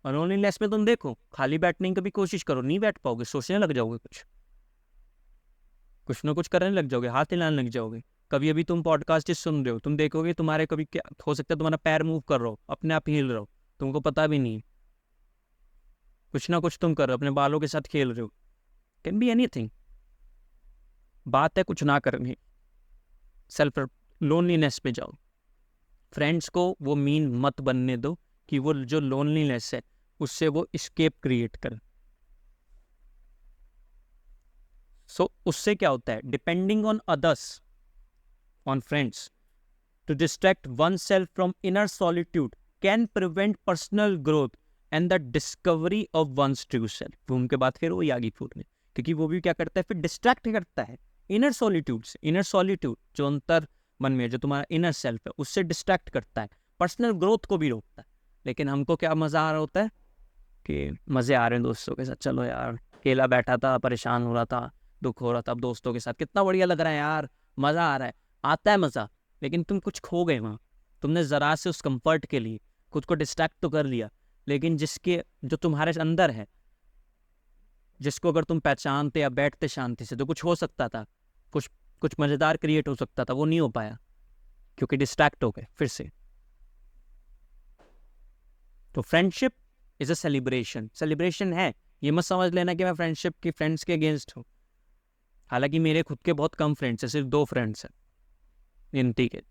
और लोनलीनेस में तुम देखो, खाली बैठने की कभी कोशिश करो, नहीं बैठ पाओगे, सोचने लग जाओगे, कुछ ना कुछ करने लग जाओगे, हाथ हिलाने लग जाओगे। कभी अभी तुम पॉडकास्ट सुन रहे हो, तुम देखोगे तुम्हारे कभी क्या हो सकता है, तुम्हारा पैर मूव कर रहा हो, अपने आप हिल रहा हो, तुमको पता भी नहीं, कुछ ना कुछ तुम कर रहे हो, अपने बालों के साथ खेल रहे हो, कैन बी एनीथिंग। बात है कुछ ना करने, सेल्फ लोनलीनेस पे जाओ। फ्रेंड्स को वो मीन मत बनने दो कि वो जो लोनलीनेस है उससे वो escape क्रिएट कर। सो उससे क्या होता है, depending on others, on friends to distract oneself from inner solitude can prevent personal growth and the discovery of one's true self. उनके बाद फिर वही आगे फूटने, क्योंकि वो भी क्या करता है, फिर डिस्ट्रैक्ट करता है इनर सॉलिट्यूड से। इनर सॉलिट्यूड जो अंतर मन में, जो तुम्हारा इनर सेल्फ है, उससे डिस्ट्रैक्ट करता है, पर्सनल ग्रोथ को भी रोकता है। लेकिन हमको क्या मज़ा आ रहा होता है कि मज़े आ रहे हैं दोस्तों के साथ, चलो यार, अकेला बैठा था, परेशान हो रहा था, दुख हो रहा था, अब दोस्तों के साथ कितना बढ़िया लग रहा है यार, मज़ा आ रहा है, आता है मज़ा। लेकिन तुम कुछ खो गए वहाँ, तुमने ज़रा से उस कंफर्ट के लिए खुद को डिस्ट्रैक्ट तो कर लिया, लेकिन जो तुम्हारे अंदर है, जिसको अगर तुम पहचानते या बैठते शांति से, तो कुछ हो सकता था, कुछ मज़ेदार क्रिएट हो सकता था, वो नहीं हो पाया क्योंकि डिस्ट्रैक्ट हो गए फिर से। तो फ्रेंडशिप इज अ सेलिब्रेशन है। ये मत समझ लेना कि मैं फ्रेंडशिप की फ्रेंड्स के अगेंस्ट हूँ। हालांकि मेरे खुद के बहुत कम फ्रेंड्स हैं, सिर्फ 2 फ्रेंड्स हैं गिनती के,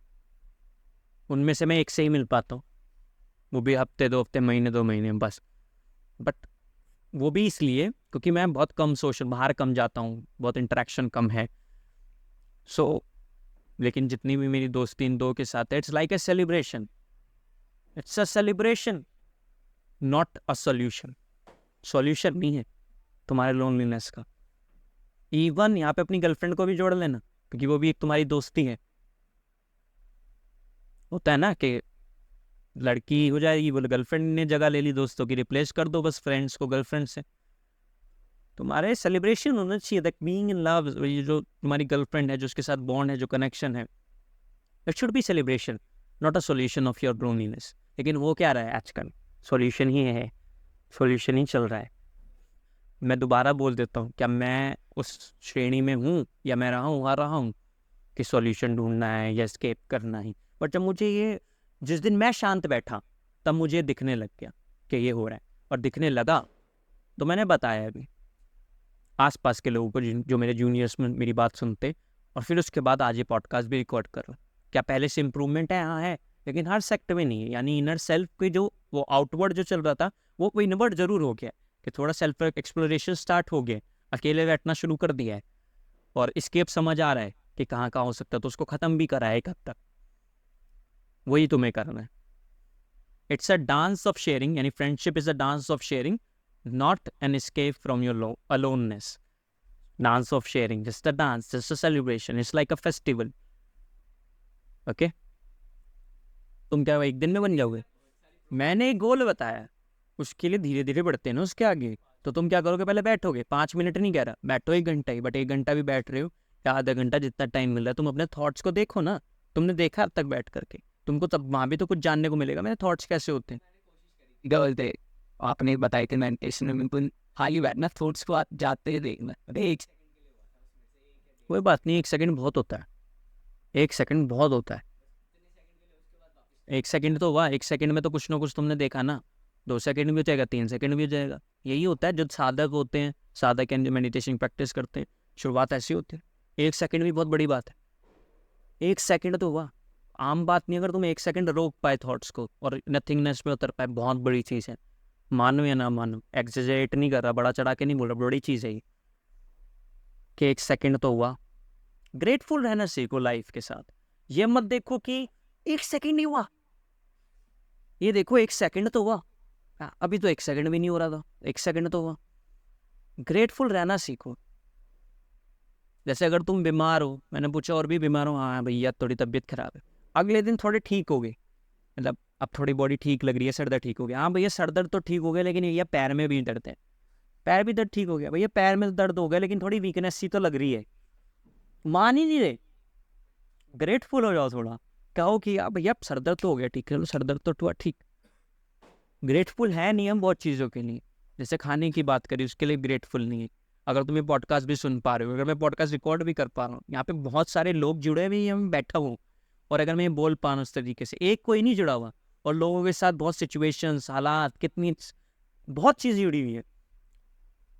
उनमें से मैं एक से ही मिल पाता हूँ, वो भी हफ्ते 2 हफ्ते, महीने 2 महीने बस। बट वो भी इसलिए क्योंकि मैं बहुत कम सोशल, बाहर कम जाता हूँ, बहुत इंटरेक्शन कम है। लेकिन जितनी भी मेरी दोस्ती इन 2 के साथ है, it's like a celebration, it's a celebration, not a solution. Solution नहीं है तुम्हारे लोनलीनेस का। इवन यहाँ पे अपनी गर्लफ्रेंड को भी जोड़ लेना, क्योंकि वो भी एक तुम्हारी दोस्ती है। होता है ना कि लड़की हो जाएगी, बोले गर्लफ्रेंड ने जगह ले ली दोस्तों की, रिप्लेस कर दो बस फ्रेंड्स को गर्लफ्रेंड से। तुम्हारे सेलिब्रेशन होना चाहिए, दैट बीइंग इन लव, ये जो तुम्हारी गर्लफ्रेंड है, जो उसके साथ बॉन्ड है, जो कनेक्शन है, it should be celebration, not a solution of your loneliness. लेकिन वो क्या रहा है आजकल, सॉल्यूशन ही है, सॉल्यूशन ही चल रहा है। मैं दोबारा बोल देता हूँ, क्या मैं उस श्रेणी में हूँ या मैं रहा हूँ कि सॉल्यूशन ढूंढना है या एस्केप करना ही। बट जब मुझे ये, जिस दिन मैं शांत बैठा, तब मुझे दिखने लग गया कि ये हो रहा है, और दिखने लगा तो मैंने बताया अभी आसपास के लोगों को जो मेरे जूनियर्स में मेरी बात सुनते, और फिर उसके बाद आज ये पॉडकास्ट भी रिकॉर्ड कर रहा हूँ। क्या पहले से इम्प्रूवमेंट है? हाँ है, लेकिन हर सेक्टर में नहीं है। यानी इनर सेल्फ के जो वो आउटवर्ड जो चल रहा था, वो इनवर्ड जरूर हो गया, कि थोड़ा सेल्फ एक्सप्लोरेशन स्टार्ट हो गया, अकेले बैठना शुरू कर दिया है, और एस्केप समझ आ रहा है कि कहाँ कहाँ हो सकता है, तो उसको ख़त्म भी करा है एक हद तक। वही तुम्हें करना है। It's a dance of sharing, यानी friendship is a dance of sharing, not an escape from your aloneness. Dance of sharing, just a dance, just a celebration. It's like a festival. Okay? तुम क्या एक दिन में बन जाओगे? मैंने एक गोल बताया, उसके लिए धीरे धीरे बढ़ते हैं ना उसके आगे। तो तुम क्या करोगे, पहले बैठोगे 5 मिनट नहीं कह रहा, बैठो 1 घंटा ही, बट 1 घंटा भी बैठ रहे हो या आधा घंटा, जितना टाइम मिल रहा है, तुम अपने थॉट्स को देखो ना। तुमने देखा अब तक बैठ करके, तुमको तब वहाँ भी तो कुछ जानने को मिलेगा, मेरे थॉट्स कैसे होते हैं। बोलते आपने बताया कि मेडिटेशन में बिल्कुल खाली बैठना, थॉट्स को आप जाते ही देखना। अरे कोई बात नहीं, 1 सेकंड बहुत होता है, 1 सेकंड बहुत होता है। 1 सेकंड तो हुआ, 1 सेकंड में तो कुछ ना कुछ तुमने देखा ना, 2 सेकंड भी हो जाएगा, 3 सेकंड भी हो जाएगा। यही होता है जो साधक होते हैं, साधक एंड मेडिटेशन प्रैक्टिस करते हैं, शुरुआत ऐसी होती है। 1 सेकंड भी बहुत बड़ी बात है, 1 सेकंड तो हुआ, आम बात नहीं। अगर तुम 1 सेकंड रोक पाए थॉट्स को और नथिंगनेस में उतर पाए, बहुत बड़ी चीज़ है। मानो या ना मानो, एग्जेजरेट नहीं कर रहा, बड़ा चढ़ा के नहीं बोल रहा, बड़ी चीज़ है ये कि 1 सेकंड तो हुआ। ग्रेटफुल रहना सीखो लाइफ के साथ। ये मत देखो कि 1 सेकंड नहीं हुआ, ये देखो 1 सेकंड तो हुआ, अभी तो 1 सेकंड भी नहीं हो रहा था, 1 सेकंड तो हुआ। ग्रेटफुल रहना सीखो। जैसे अगर तुम बीमार हो, मैंने पूछा और भी बीमार हो, हाँ भैया थोड़ी तबीयत खराब है, अगले दिन थोड़े ठीक हो गए, मतलब अब थोड़ी बॉडी ठीक लग रही है, सर दर्द ठीक हो गया। हाँ भैया सर दर्द तो ठीक हो गया, लेकिन भैया पैर में भी दर्द है। पैर भी दर्द ठीक हो गया भैया, पैर में दर्द हो गया लेकिन थोड़ी वीकनेस सी तो लग रही है। मान ही नहीं रहे। ग्रेटफुल हो जाओ थोड़ा, कहो कि यार भैया सर दर्द तो हो गया ठीक है, चलो सर दर्द तो हुआ ठीक। ग्रेटफुल है नहीं हम बहुत चीज़ों के लिए। जैसे खाने की बात करी, उसके लिए ग्रेटफुल नहीं है। अगर तुम ये पॉडकास्ट भी सुन पा रहे हो, अगर मैं पॉडकास्ट रिकॉर्ड भी कर पा रहा हूँ, यहाँ पे बहुत सारे लोग जुड़े हुए हैं, मैं बैठा हूँ, और अगर मैं ये बोल पा रहा हूँ उस तरीके से, एक कोई नहीं जुड़ा हुआ, और लोगों के साथ बहुत सिचुएशंस, हालात, कितनी बहुत चीज़ जुड़ी हुई है,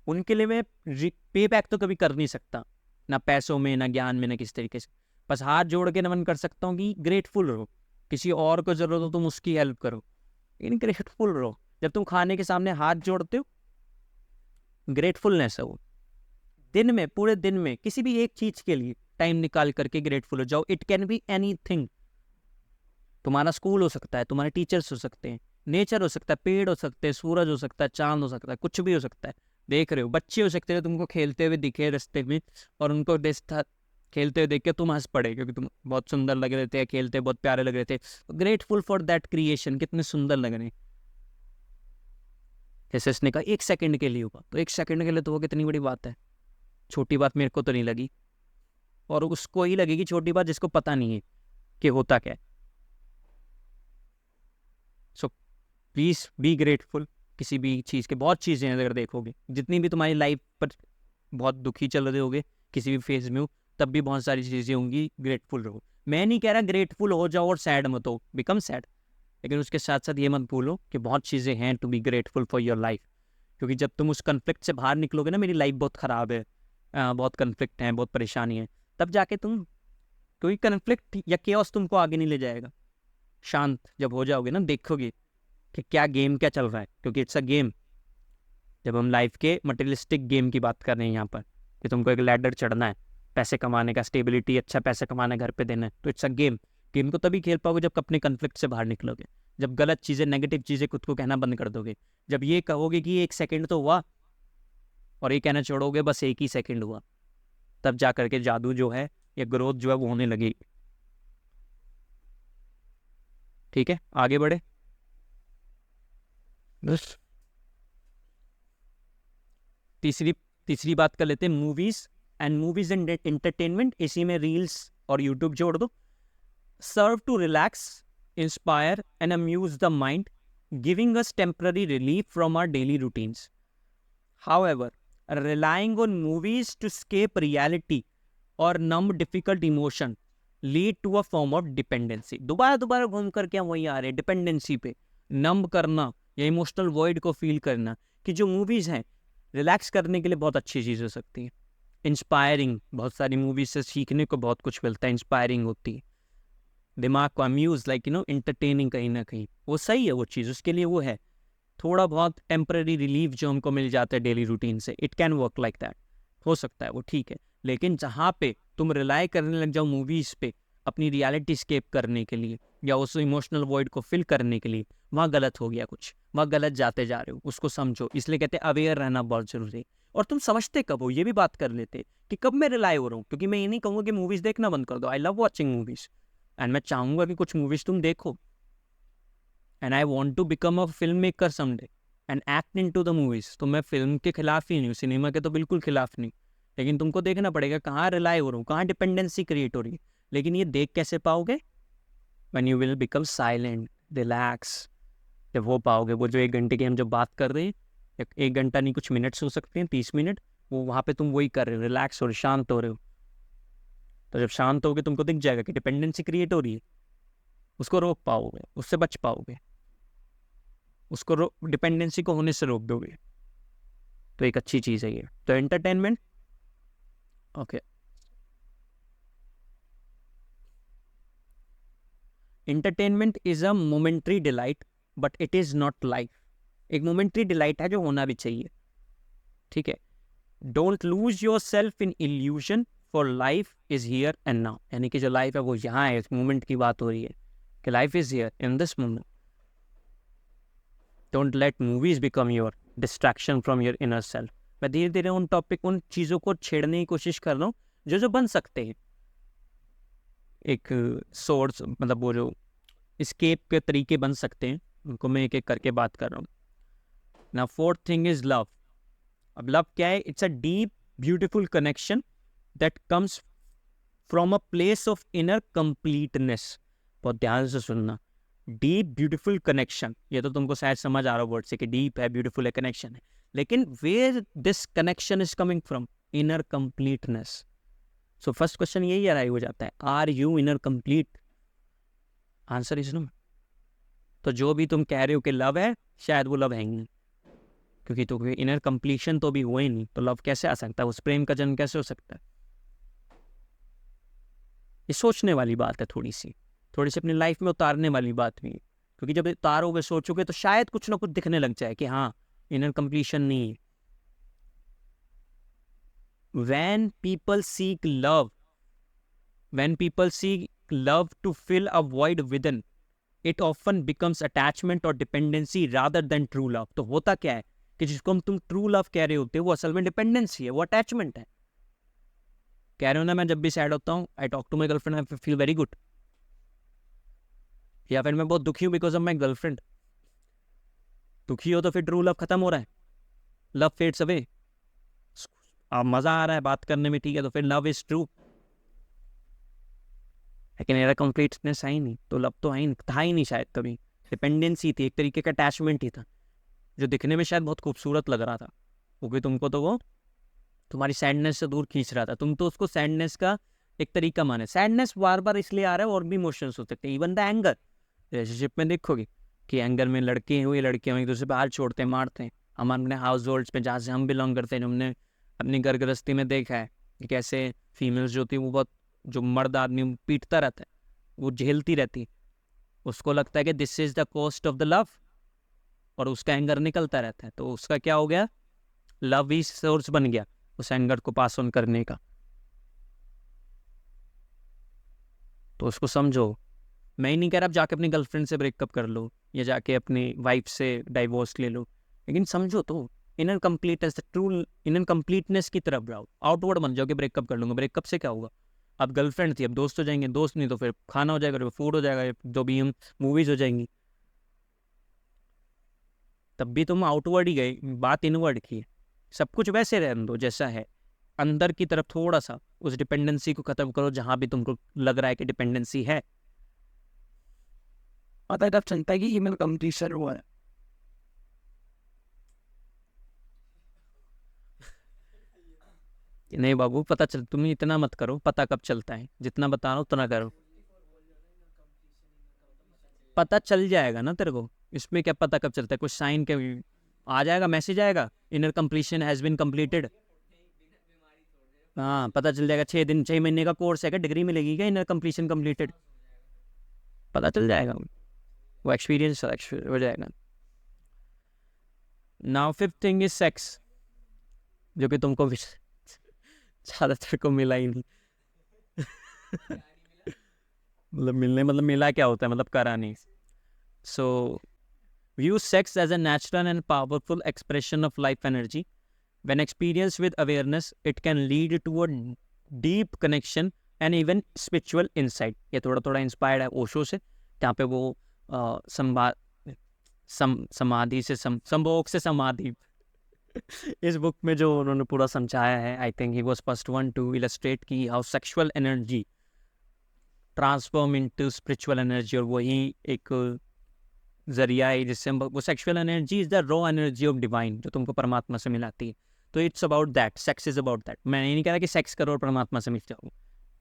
उनके लिए मैं पे बैक तो कभी कर नहीं सकता, ना पैसों में, ना ज्ञान में, ना किस तरीके से। बस हाथ जोड़ के नमन कर सकता हूँ कि ग्रेटफुल रहो। किसी और को जरूरत हो तुम उसकी हेल्प करो, लेकिन ग्रेटफुल रहो। जब तुम खाने के सामने हाथ जोड़ते हो, ग्रेटफुलनेस है वो। दिन में, पूरे दिन में किसी भी एक चीज के लिए टाइम निकाल करके ग्रेटफुल हो जाओ। It can be anything. तुम्हारा स्कूल हो सकता है, तुम्हारे टीचर्स हो सकते हैं, नेचर हो सकता है, पेड़ हो सकते हैं, सूरज हो सकता है, चांद हो सकता है, कुछ भी हो सकता है। देख रहे हो, बच्चे हो सकते हैं तुमको खेलते हुए दिखे रास्ते में, और उनको खेलते हुए देख के तुम हंस पड़े, क्योंकि तुम बहुत सुंदर लग रहे थे, खेलते बहुत प्यारे लग रहे थे। ग्रेटफुल फॉर दैट क्रिएशन, कितने सुंदर लग रहे हैं। जैसे इसने कहा 1 सेकंड के लिए होगा, तो 1 सेकंड के लिए तो वो कितनी बड़ी बात है। छोटी बात मेरे को तो नहीं लगी, और उसको ही लगेगी छोटी बात जिसको पता नहीं है कि होता क्या है। So please be grateful. किसी भी चीज़ के, बहुत चीज़ें हैं, अगर देखोगे जितनी भी तुम्हारी लाइफ पर बहुत दुखी चल रहे होगे, किसी भी फेज में हो, तब भी बहुत सारी चीज़ें होंगी, ग्रेटफुल रहो। मैं नहीं कह रहा ग्रेटफुल हो जाओ और सैड मत हो, बिकम सैड, लेकिन उसके साथ साथ ये मत भूलो कि बहुत चीज़ें हैं to be grateful for your life. क्योंकि जब तुम उस कन्फ्लिक्ट से बाहर निकलोगे ना, मेरी लाइफ बहुत ख़राब है, बहुत कन्फ्लिक्ट है, बहुत परेशानी है, तब जाके तुम, क्योंकि कन्फ्लिक्ट या केओस तुमको आगे नहीं ले जाएगा। शांत जब हो जाओगे ना, देखोगे कि क्या गेम क्या चल रहा है, क्योंकि इट्स अ गेम। जब हम लाइफ के मटेरियलिस्टिक गेम की बात कर रहे हैं यहाँ पर, कि तुमको एक लैडर चढ़ना है, पैसे कमाने का, स्टेबिलिटी, अच्छा पैसे कमाना, घर पे देना है, तो इट्स अ गेम। गेम को तभी खेल पाओगे जब अपने कन्फ्लिक्ट से बाहर निकलोगे, जब गलत चीज़ें, नेगेटिव चीज़ें खुद को कहना बंद कर दोगे, जब ये कहोगे कि 1 सेकंड तो हुआ, और ये कहना छोड़ोगे बस 1 ही सेकंड हुआ, तब जा करके जादू जो है या ग्रोथ जो है वो होने लगेगी। ठीक है, आगे बढ़े बस। तीसरी बात कर लेते हैं, मूवीज एंड एंटरटेनमेंट। इसी में रील्स और यूट्यूब जोड़ दो। Serve to relax, inspire and amuse the mind, giving us temporary relief from our daily routines. However, relying on movies to escape reality or numb difficult emotion lead to a form of dependency। दोबारा घूम करके हम वही आ रहे हैं, डिपेंडेंसी पे। नम्ब करना या इमोशनल वॉइड को फील करना, कि जो मूवीज़ हैं रिलैक्स करने के लिए बहुत अच्छी चीज़ हो सकती है। इंस्पायरिंग, बहुत सारी मूवीज से सीखने को बहुत कुछ मिलता है, इंस्पायरिंग होती है। दिमाग को अम्यूज, लाइक इंटरटेनिंग कहीं ना कहीं, वो सही है, वो चीज़ उसके लिए वो है। थोड़ा बहुत टेम्पररी रिलीफ जो हमको मिल जाता है डेली रूटीन से, it can work like that, हो सकता है वो ठीक है। लेकिन जहाँ पे तुम रिलाई करने लग जाओ मूवीज़ पे अपनी रियलिटी स्केप करने के लिए, या उस इमोशनल वॉइड को फिल करने के लिए, वहाँ गलत हो गया कुछ, वहाँ गलत जाते जा रहे हो, उसको समझो। इसलिए कहते हैं अवेयर रहना बहुत जरूरी है। और तुम समझते कब हो, ये भी बात कर लेते कि कब मैं रिलाई हो रहा हूँ। क्योंकि मैं ये नहीं कहूँगा कि मूवीज़ देखना बंद कर दो, I love watching movies, and मैं चाहूँगा कि कुछ मूवीज़ तुम देखो, and I want to become a film maker someday and act into the movies. तो मैं फिल्म के खिलाफ ही नहीं हूँ, सिनेमा के तो बिल्कुल खिलाफ नहीं, लेकिन तुमको देखना पड़ेगा कहाँ रिलाई हो रहा हूँ, कहाँ डिपेंडेंसी क्रिएट हो रही है। लेकिन ये देख कैसे पाओगे? When you will become silent, relax, जब हो पाओगे। वो जो 1 घंटे की हम जब बात कर रहे हैं, 1 घंटा नहीं, कुछ मिनट्स हो सकते हैं, 30 मिनट, वो वहाँ पे तुम वही कर रहे हो, रिलैक्स हो रहे, शांत हो रहे हो। तो जब शांत होगे तुमको दिख जाएगा कि डिपेंडेंसी क्रिएट हो रही है, उसको रोक पाओगे, उससे बच पाओगे, उसको डिपेंडेंसी को होने से रोक दोगे। तो एक अच्छी चीज़ है ये। तो entertainment, okay, entertainment is a momentary delight but it is not life. एक मोमेंट्री डिलाइट है जो होना भी चाहिए, ठीक है। Don't lose your self in illusion, for life is here and now. यानी कि जो लाइफ है वो यहाँ है, इस मोमेंट की बात हो रही है कि life is here in this moment. Don't let movies become your distraction from your inner self. मैं धीरे धीरे उन टॉपिक, उन चीज़ों को छेड़ने की कोशिश कर रहा हूँ जो जो बन सकते हैं। एक सोर्स, मतलब वो जो escape के तरीके बन सकते हैं, उनको मैं एक एक करके बात कर रहा हूँ. Now fourth thing is love. अब love क्या है? It's a deep, beautiful connection that comes from a place of inner completeness. बहुत ध्यान से सुनना. डीप ब्यूटीफुल कनेक्शन, ये तो तुमको शायद समझ आ रहा वर्ड से कि डीप है, ब्यूटीफुल है, कनेक्शन है, लेकिन where this connection is coming from? Inner completeness. So first question यही अराइव हो जाता है, are you inner complete? Answer is no. तो जो भी तुम कह रहे हो कि लव है, शायद वो लव है ही नहीं, क्योंकि तो इनर कंप्लीशन तो भी हुआ ही नहीं, तो लव कैसे आ सकता है? उस प्रेम का जन्म कैसे हो सकता है? ये सोचने वाली बात है, थोड़ी सी अपनी लाइफ में उतारने वाली बात भी है, क्योंकि जब उतारोगे, सोचोगे, तो शायद कुछ ना कुछ दिखने लग जाए कि हाँ, इनर कंप्लीशन नहीं है. when people seek love to fill a void within, it often becomes attachment or dependency rather than true love. तो होता क्या है कि जिसको तुम ट्रू लव कह रहे होते हो, वो असल में डिपेंडेंसी है, वो अटैचमेंट है. कह रहे हो ना, मैं जब भी सैड होता हूँ, I talk to my girlfriend, I feel very good. या फिर मैं बहुत दुखी हूँ बिकॉज ऑफ माई गर्लफ्रेंड. दुखी हो तो फिर ट्रू लव खत्म हो रहा है, लव फेड्स अवे. अब मजा आ रहा है बात करने में, ठीक है, तो फिर लव इज ट्रू. लेकिन मेरा कंप्लीटनेस आई नहीं, तो लव तो था ही नहीं शायद कभी. डिपेंडेंसी थी, एक तरीके का अटैचमेंट ही था, जो दिखने में शायद बहुत खूबसूरत लग रहा था, क्योंकि तुमको तो वो तुम्हारी सैडनेस से दूर खींच रहा था. तुम तो उसको सैडनेस का एक तरीका माने. सैडनेस बार बार इसलिए आ रहा है, और भी इमोशंस हो सकते हैं. इवन द एंगर, रिलेशनशिप में देखोगे कि एंगर में लड़के हुए लड़कियां एक दूसरे पे हाथ छोड़ते हैं, मारते हैं. हम अपने हाउस होल्ड्स में, जहाँ से हम बिलोंग करते हैं, हमने अपनी घर गृहस्थी में देखा है कि कैसे फीमेल्स जो थी, वो बहुत, जो मर्द आदमी पीटता रहता है, वो झेलती रहती, उसको लगता है कि this is the cost of the love, और उसका एंगर निकलता रहता है. तो उसका क्या हो गया? लव ही सोर्स बन गया उस एंगर को पास ऑन करने का. तो उसको समझो. मैं ही नहीं कह रहा आप जाके अपनी गर्लफ्रेंड से ब्रेकअप कर लो, या जाके अपनी वाइफ से डाइवोर्स ले लो, लेकिन समझो तो inner completeness, true inner completeness की तरफ जाओ. आउटवर्ड बन जाओ कि ब्रेकअप कर लूंगा. ब्रेकअप से क्या होगा? अब गर्लफ्रेंड थी, अब दोस्त हो जाएंगे, दोस्त नहीं तो फिर खाना हो जाएगा, फूड हो जाएगा, जो भी हम मूवीज हो जाएंगी. तब भी तुम आउटवर्ड ही गए, बात इनवर्ड की है. सब कुछ वैसे रहने दो जैसा है, अंदर की तरफ थोड़ा सा उस डिपेंडेंसी को खत्म करो, जहां भी तुमको लग रहा है कि डिपेंडेंसी है. पता तब चलता है कि ईमेल कंप्लीशन हुआ है. नहीं बाबू, पता चल, तुम इतना मत करो, पता कब चलता है, जितना बता रहा हूँ उतना करो. पता चल जाएगा ना तेरे को, इसमें क्या पता कब चलता है? कुछ साइन के आ जाएगा, मैसेज आएगा, inner completion has been completed. हाँ, पता चल जाएगा. 6 महीने का कोर्स है, क्या डिग्री मिलेगी क्या? इनर कंप्लीशन कंप्लीटेड, पता चल जाएगा, वो एक्सपीरियंस हो जाएगा. Now fifth thing is sex, जो कि तुमको ज़्यादातर को मिला ही नहीं. मतलब मिला क्या होता है, मतलब करा नहीं. सो view sex as a natural and powerful expression of life energy. When experienced with awareness, it can lead to a deep connection and even spiritual insight. ये थोड़ा इंस्पायर्ड है ओशो से, जहाँ पे वो समाधि से संभोग से समाधि इस बुक में जो उन्होंने पूरा समझाया है, I think he was first one to illustrate की how sexual energy transform into spiritual energy. और वही एक जरिया है जिससे हम, वो sexual energy is the raw energy of divine, जो तुमको परमात्मा से मिलाती है. तो it's about that, sex is about that. मैं ये नहीं कह रहा कि सेक्स करो और परमात्मा से मिल जाओ.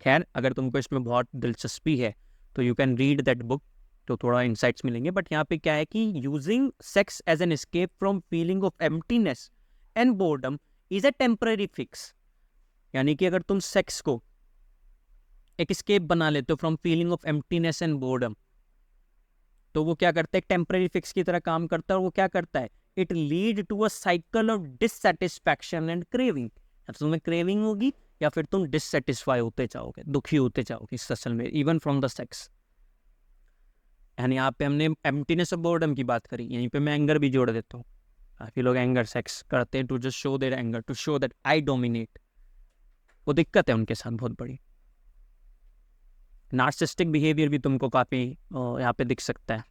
खैर, अगर तुमको इसमें बहुत दिलचस्पी है तो you can read that book, तो थोड़ा इंसाइट्स मिलेंगे. बट यहाँ पे क्या है कि using sex as an escape from feeling of emptiness and boredom is a temporary fix. यानी कि अगर तुम सेक्स को एक एस्केप बना लेते हो from feeling of emptiness and boredom, तो वो क्या करता है? टेम्पररी फिक्स की तरह काम करता है. और वो क्या करता है? It lead to a cycle of dissatisfaction and craving. तुम्हें क्रेविंग होगी, या फिर तुम डिससेटिस्फाई होते जाओगे, दुखी होते जाओगे इस असल में, इवन फ्रॉम द सेक्स. यानी यहाँ पे हमने एम्प्टीनेस ऑफ बोर्डम की बात करी, यहीं पे मैं एंगर भी जोड़ देता हूँ. काफी लोग एंगर सेक्स करते हैं to just show their anger, to show that I dominate. वो दिक्कत है उनके साथ बहुत बड़ी. नार्सिस्टिक बिहेवियर भी तुमको काफ़ी यहाँ पे दिख सकता है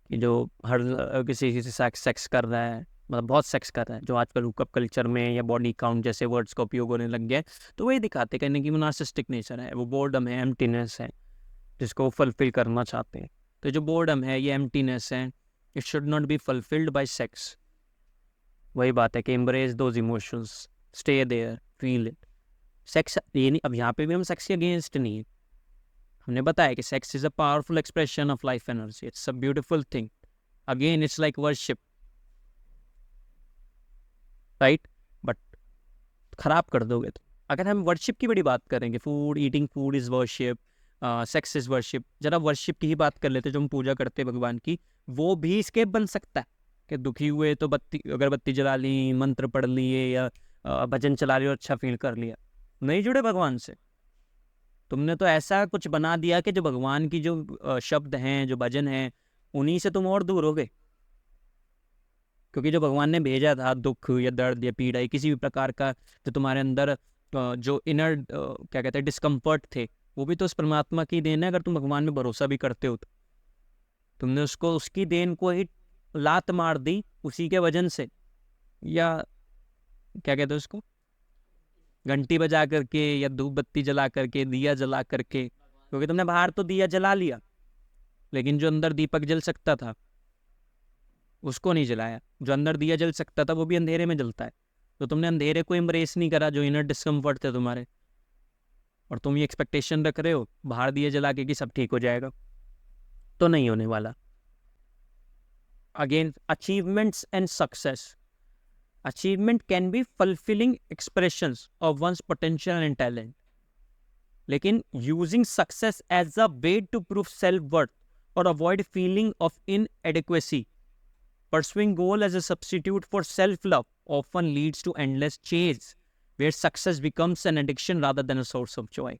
कि जो हर किसी से सेक्स कर रहा है, मतलब बहुत सेक्स कर रहा है, जो आजकल हुकअप कल्चर में या बॉडी काउंट जैसे वर्ड्स का उपयोग होने लग गया है, तो वही दिखाते कहने की वो नार्सिस्टिक नेचर है, वो बोर्डम है, एम्प्टीनेस है, जिसको वो फुलफिल करना चाहते हैं। तो जो बोर्डम है, ये एम्प्टीनेस है, it should not be fulfilled by sex. वही बात है कि embrace those emotions, stay there, feel it. Sex ये नहीं, अब यहाँ पे भी हम सेक्स के अगेंस्ट नहीं है, हमने बताया कि sex is a powerful expression of life energy, it's a beautiful thing, again it's like worship, right? But खराब कर दोगे तो। अगर हम वर्शिप की बड़ी बात करेंगे, food, eating food is worship, sex is worship, जरा वर्शिप की ही बात कर लेते जो हम पूजा करते हैं भगवान की, वो भी स्केप बन सकता है कि दुखी हुए तो बत्ती, अगरबत्ती जला ली, मंत्र पढ़ लिए, या भजन चला लिया और अच्छा फील कर लिया, नहीं जुड़े भगवान से। तुमने तो ऐसा कुछ बना दिया कि जो भगवान की जो शब्द हैं, जो भजन हैं, उन्हीं से तुम और दूर हो गए। क्योंकि जो भगवान ने भेजा था दुख या दर्द या पीड़ा या किसी भी प्रकार का जो तुम्हारे अंदर जो इनर क्या कहते हैं डिस्कम्फर्ट थे, वो भी तो उस परमात्मा की देन है। अगर तुम भगवान में भरोसा भी करते हो तो तुमने उसको, उसकी देन को ही लात मार दी उसी के वजन से, या क्या कहते हैं उसको, घंटी बजा करके या धूप बत्ती जला करके, दिया जला करके। क्योंकि तुमने बाहर तो दिया जला लिया, लेकिन जो अंदर दीपक जल सकता था उसको नहीं जलाया। जो अंदर दिया जल सकता था वो भी अंधेरे में जलता है। तो तुमने अंधेरे को एम्ब्रेस नहीं करा, जो इनर डिस्कम्फर्ट थे तुम्हारे, और तुम ये एक्सपेक्टेशन रख रहे हो बाहर दिया जला के कि सब ठीक हो जाएगा, तो नहीं होने वाला। Again, achievements and success. Achievement can be fulfilling expressions of one's potential and talent, लेकिन using success as a way to prove self worth और avoid feeling of inadequacy, pursuing goal as a substitute for self-love often leads to endless chase, where success becomes an addiction rather than a source of joy.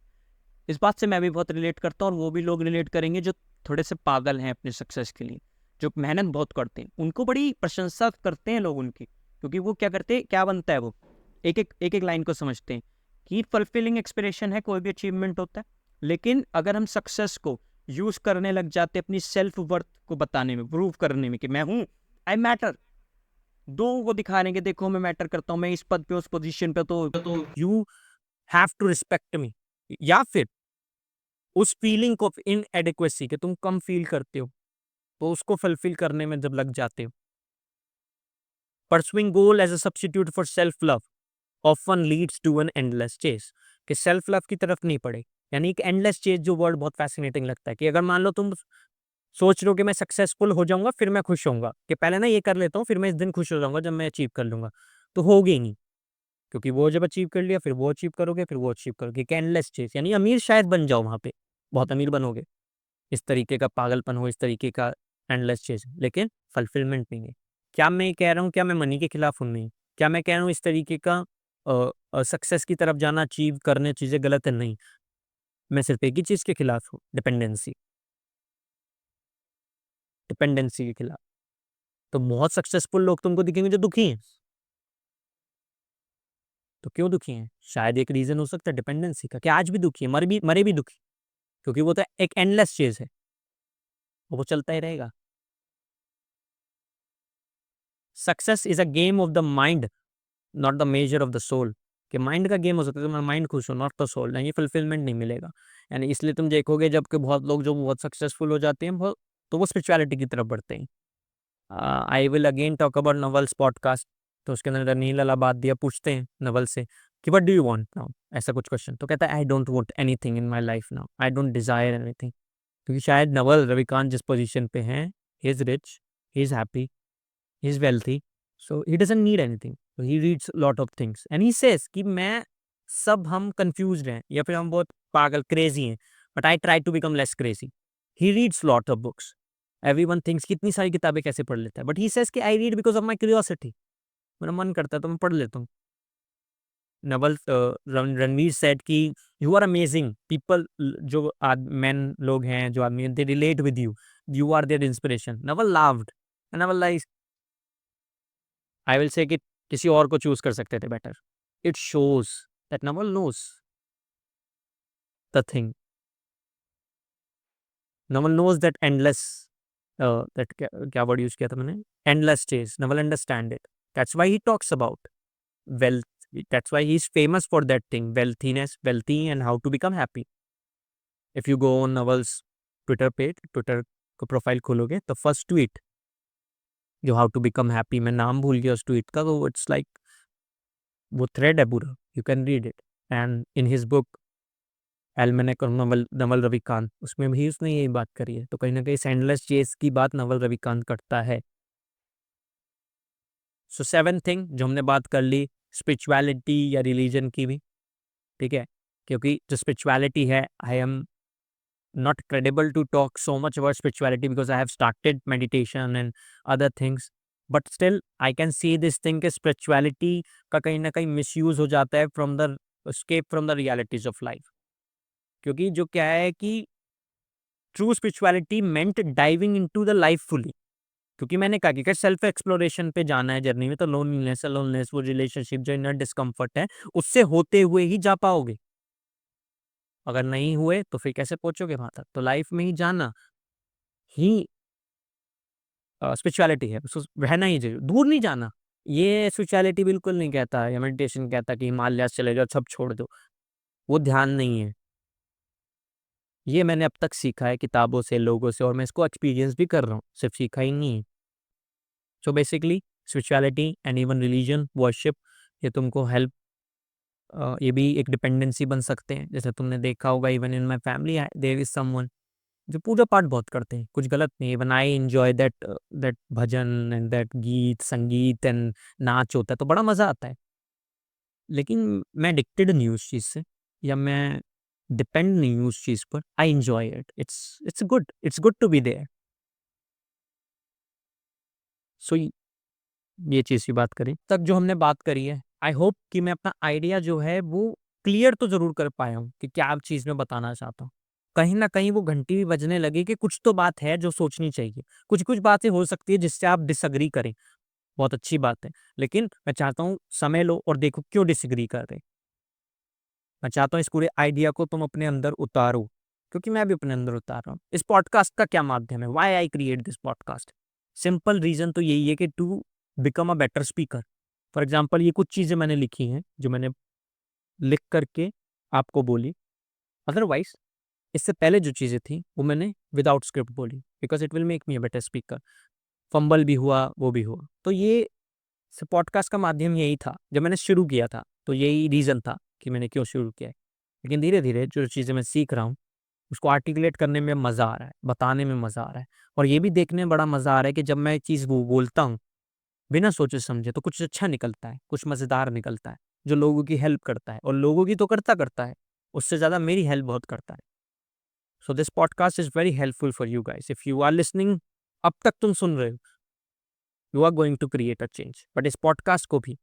इस बात से मैं भी बहुत रिलेट करता हूँ, और वो भी लोग रिलेट करेंगे जो थोड़े से पागल हैं अपने सक्सेस के लिए, जो मेहनत बहुत करते हैं, उनको बड़ी प्रशंसा करते हैं लोग उनकी। क्योंकि वो क्या करते हैं, क्या बनता है, वो एक एक लाइन को समझते हैं कि फुलफिलिंग एक्सप्रेशन है, कोई भी अचीवमेंट होता है। लेकिन अगर हम सक्सेस को यूज करने लग जाते अपनी सेल्फ वर्थ को बताने में, प्रूव करने में कि मैं हूँ, आई मैटर, दो को दिखाने के देखो मैं मैटर करता हूँ, मैं इस पद पे उस पोजीशन पे, तो you have to respect me, या फिर उस फीलिंग को इनएडिक्वेसी कि तुम कम फील करते हो, तो उसको फुलफिल करने में जब लग जाते हो। Pursuing goal as a substitute for self love often leads to an endless chase, कि सेल्फ लव की तरफ नहीं पड़े। यानी कि एंडलेस चेस जो वर्ड बहुत फैसिनेटिंग लगता है, कि अगर मान लो तुम सोच रहे हो कि मैं सक्सेसफुल हो जाऊंगा फिर मैं खुश होऊंगा, कि पहले ना ये कर लेता हूँ फिर मैं इस दिन खुश हो जाऊंगा जब मैं अचीव कर लूंगा, तो होगी ही नहीं। क्योंकि वो जब अचीव कर लिया फिर वो अचीव करोगे, फिर वो अचीव करोगे, एंडलेस चेस। यानी अमीर शायद बन जाओ वहां पे, बहुत अमीर बनोगे, इस तरीके का पागलपन हो, इस तरीके का एंडलेस चेस, लेकिन फुलफिलमेंट नहीं है। क्या मैं कह रहा हूँ, क्या मैं मनी के खिलाफ हूँ? नहीं। क्या मैं कह रहा हूँ इस तरीके का सक्सेस की तरफ जाना, अचीव करने चीजें गलत है? नहीं। मैं सिर्फ एक ही चीज के खिलाफ हूँ, डिपेंडेंसी, डिपेंडेंसी के खिलाफ। तो बहुत सक्सेसफुल लोग तुमको दिखेंगे जो दुखी हैं। तो क्यों दुखी हैं? शायद एक रीजन हो सकता है डिपेंडेंसी का, कि आज भी दुखी है, मरे भी दुखी, क्योंकि वो तो एक एंडलेस चीज है, वो चलता ही रहेगा। Success is a game of the mind, not the measure of the soul. कि माइंड का गेम हो सकता है, तुम्हारा माइंड खुश हो, नॉट द सोल। नहीं, फुलफिलमेंट नहीं मिलेगा। यानी इसलिए तुम देखोगे जबकि बहुत लोग जो बहुत सक्सेसफुल हो जाते हैं, बहुत, तो वो स्पिरिचुअलिटी की तरफ बढ़ते हैं। I will again talk about Naval's podcast. तो उसके अंदर नील अलाहाबाद दिया पूछते हैं नवल से कि what do you want now, ऐसा कुछ क्वेश्चन। तो कहता है I don't want anything in my life now, I don't Dzire anything. क्योंकि शायद नवल रविकांत जिस पोजीशन पे हैं, he is rich, he is happy, he is wealthy, so he doesn't need anything, so he reads lot of things and he says कि मैं, सब हम कंफ्यूज्ड हैं या फिर हम बहुत पागल क्रेजी हैं, but I try to become less crazy. He reads lot of books, everyone thinks कि इतनी सारी किताबें कैसे पढ़ लेता है, बट ही सेज कि I read because of my curiosity, मेरा मन करता है तो मैं पढ़ लेता हूँ। नवल रणवीर सेड कि यू आर अमेजिंग पीपल, जो मैन लोग हैं, जो आदमी, they relate with you, you are their inspiration. Naval loved and Naval like, I will say कि किसी और को चूज कर सकते थे better. It shows that Naval knows the thing. Naval knows that endless, that क्या वर्ड यूज किया था मैंने, endless chase. Naval understand it. That's why he talks about wealth. That's why he's famous for that thing, wealthiness, wealthy, and how to become happy. If you go on Naval's Twitter page, Twitter को प्रोफाइल खोलोगे तो फर्स्ट ट्वीट जो हाउ टू बिकम हैप्पी, मैं नाम भूल गया उस ट्वीट का, तो इट्स लाइक वो थ्रेड है पूरा, you can read it. And in his book almanack और नवल रविकांत, उसमें भी उसने यही बात करी है. तो कहीं ना कहीं एंडलेस चेस की बात नवल रविकांत करता है. सो 7th थिंग जो हमने बात कर ली, स्पिरिचुअलिटी या रिलीजन की भी, ठीक है, क्योंकि जो स्पिरिचुअलिटी है, I am not credible to talk so much about spirituality because I have started meditation and other things, but still I can see this thing कि spirituality का कहीं ना कहीं misuse हो जाता है from the escape from the realities of life. क्योंकि जो क्या है कि true spirituality meant diving into the life fully. क्योंकि मैंने कहा कि सेल्फ एक्सप्लोरेशन पे जाना है जर्नी में, तो लोनलीनेस, वो रिलेशनशिप, जो इनर डिस्कम्फर्ट है, उससे होते हुए ही जा पाओगे. अगर नहीं हुए तो फिर कैसे पहुंचोगे वहां तक? तो लाइफ में ही जाना ही स्पिरिचुअलिटी है, उसको रहना ही चाहिए, दूर नहीं जाना. ये स्पिरिचुअलिटी बिल्कुल नहीं कहता है, या मेडिटेशन कहता कि हिमालयास चले जाओ, सब छोड़ दो. वो ध्यान नहीं है. ये मैंने अब तक सीखा है किताबों से, लोगों से, और मैं इसको एक्सपीरियंस भी कर रहा हूँ, सिर्फ सीखा ही नहीं है. So basically spirituality and even religion, worship, ये तुमको हेल्प, ये भी एक डिपेंडेंसी बन सकते हैं. जैसे तुमने देखा होगा, even in my family there is someone जो पूजा पाठ बहुत करते हैं, कुछ गलत नहीं. Even I enjoy that that bhajan and that geet, sangeet and नाच होता है तो बड़ा मजा आता है. लेकिन मैं एडिक्टेड नहीं हूँ उस चीज से, या मैं डिपेंड नहीं हूँ उस चीज पर. I enjoy it. It's good to be there. So ये चीज की बात करें तक जो हमने बात करी है, आई होप कि मैं अपना आइडिया जो है वो क्लियर तो जरूर कर पाया हूँ कि क्या चीज मैं बताना चाहता हूँ. कहीं ना कहीं वो घंटी भी बजने लगी कि कुछ तो बात है जो सोचनी चाहिए. कुछ कुछ बातें हो सकती है जिससे आप डिसअग्री करें, बहुत अच्छी बात है. लेकिन मैं चाहता हूँ समय लो और देखो क्यों डिसएग्री कर रहे हैं. मैं चाहता हूँ इस पूरे आइडिया को तुम अपने अंदर उतारो, क्योंकि मैं भी अपने अंदर उतार रहा हूँ. इस पॉडकास्ट का क्या माध्यम है, why I create this podcast? Simple reason तो यही है कि to become a better speaker. For example, ये कुछ चीजें मैंने लिखी हैं जो मैंने लिख करके आपको बोली. अदरवाइज इससे पहले जो चीजें थी वो मैंने विदाउट स्क्रिप्ट बोली, because it will make me a better speaker. Fumble भी हुआ, वो भी हुआ. तो ये पॉडकास्ट का माध्यम यही था. जब मैंने शुरू किया था तो यही रीजन था कि मैंने क्यों शुरू किया है. लेकिन धीरे धीरे जो चीज़ें मैं सीख रहा हूँ उसको आर्टिकुलेट करने में मज़ा आ रहा है, बताने में मज़ा आ रहा है. और ये भी देखने में बड़ा मज़ा आ रहा है कि जब मैं एक चीज़ वो बोलता हूँ बिना सोचे समझे तो कुछ अच्छा निकलता है, कुछ मज़ेदार निकलता है, जो लोगों की हेल्प करता है. और लोगों की तो करता करता है, उससे ज़्यादा मेरी हेल्प बहुत करता है. So this podcast is very helpful for you guys. If you are listening, अब तक तुम सुन रहे हो, you are going to create a change. But इस पॉडकास्ट को भी,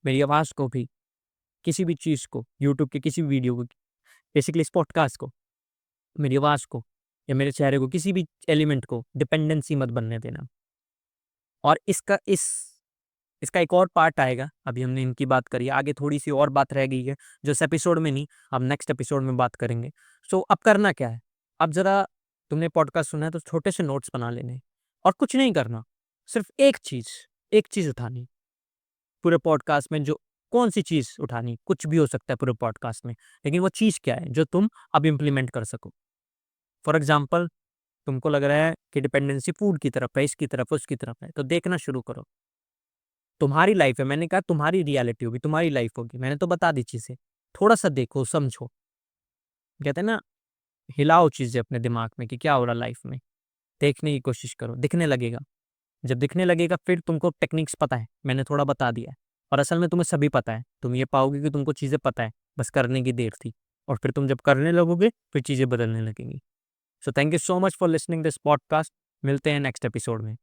मेरी आवाज़ को भी, किसी भी चीज़ को, यूट्यूब के किसी भी वीडियो को, बेसिकली इस पॉडकास्ट को, मेरी आवाज़ को, या मेरे चेहरे को, किसी भी एलिमेंट को डिपेंडेंसी मत बनने देना. और इसका एक और पार्ट आएगा. अभी हमने इनकी बात करी, आगे थोड़ी सी और बात रह गई है जो इस एपिसोड में नहीं, हम नेक्स्ट एपिसोड में बात करेंगे. सो अब करना क्या है, अब ज़रा तुमने पॉडकास्ट सुना है तो छोटे से नोट्स बना लेने, और कुछ नहीं करना. सिर्फ एक चीज़ उठानी पूरे पॉडकास्ट में. जो कौन सी चीज़ उठानी, कुछ भी हो सकता है पूरे पॉडकास्ट में, लेकिन वो चीज़ क्या है जो तुम अब इम्प्लीमेंट कर सको. फॉर एग्जाम्पल, तुमको लग रहा है कि डिपेंडेंसी फूड की तरफ है, इसकी तरफ, उसकी तरफ है, तो देखना शुरू करो. तुम्हारी लाइफ है, मैंने कहा तुम्हारी रियलिटी होगी, तुम्हारी लाइफ होगी, मैंने तो बता दी चीज़ें. थोड़ा सा देखो, समझो. कहते हैं ना, हिलाओ चीज़ें अपने दिमाग में कि क्या हो रहा लाइफ में. देखने की कोशिश करो, दिखने लगेगा. जब दिखने लगेगा फिर तुमको टेक्निक्स पता है, मैंने थोड़ा बता दिया है. और असल में तुम्हें सभी पता है. तुम ये पाओगे कि तुमको चीज़ें पता है, बस करने की देर थी. और फिर तुम जब करने लगोगे फिर चीज़ें बदलने लगेंगी. So thank you so much for listening this podcast. मिलते हैं नेक्स्ट एपिसोड में.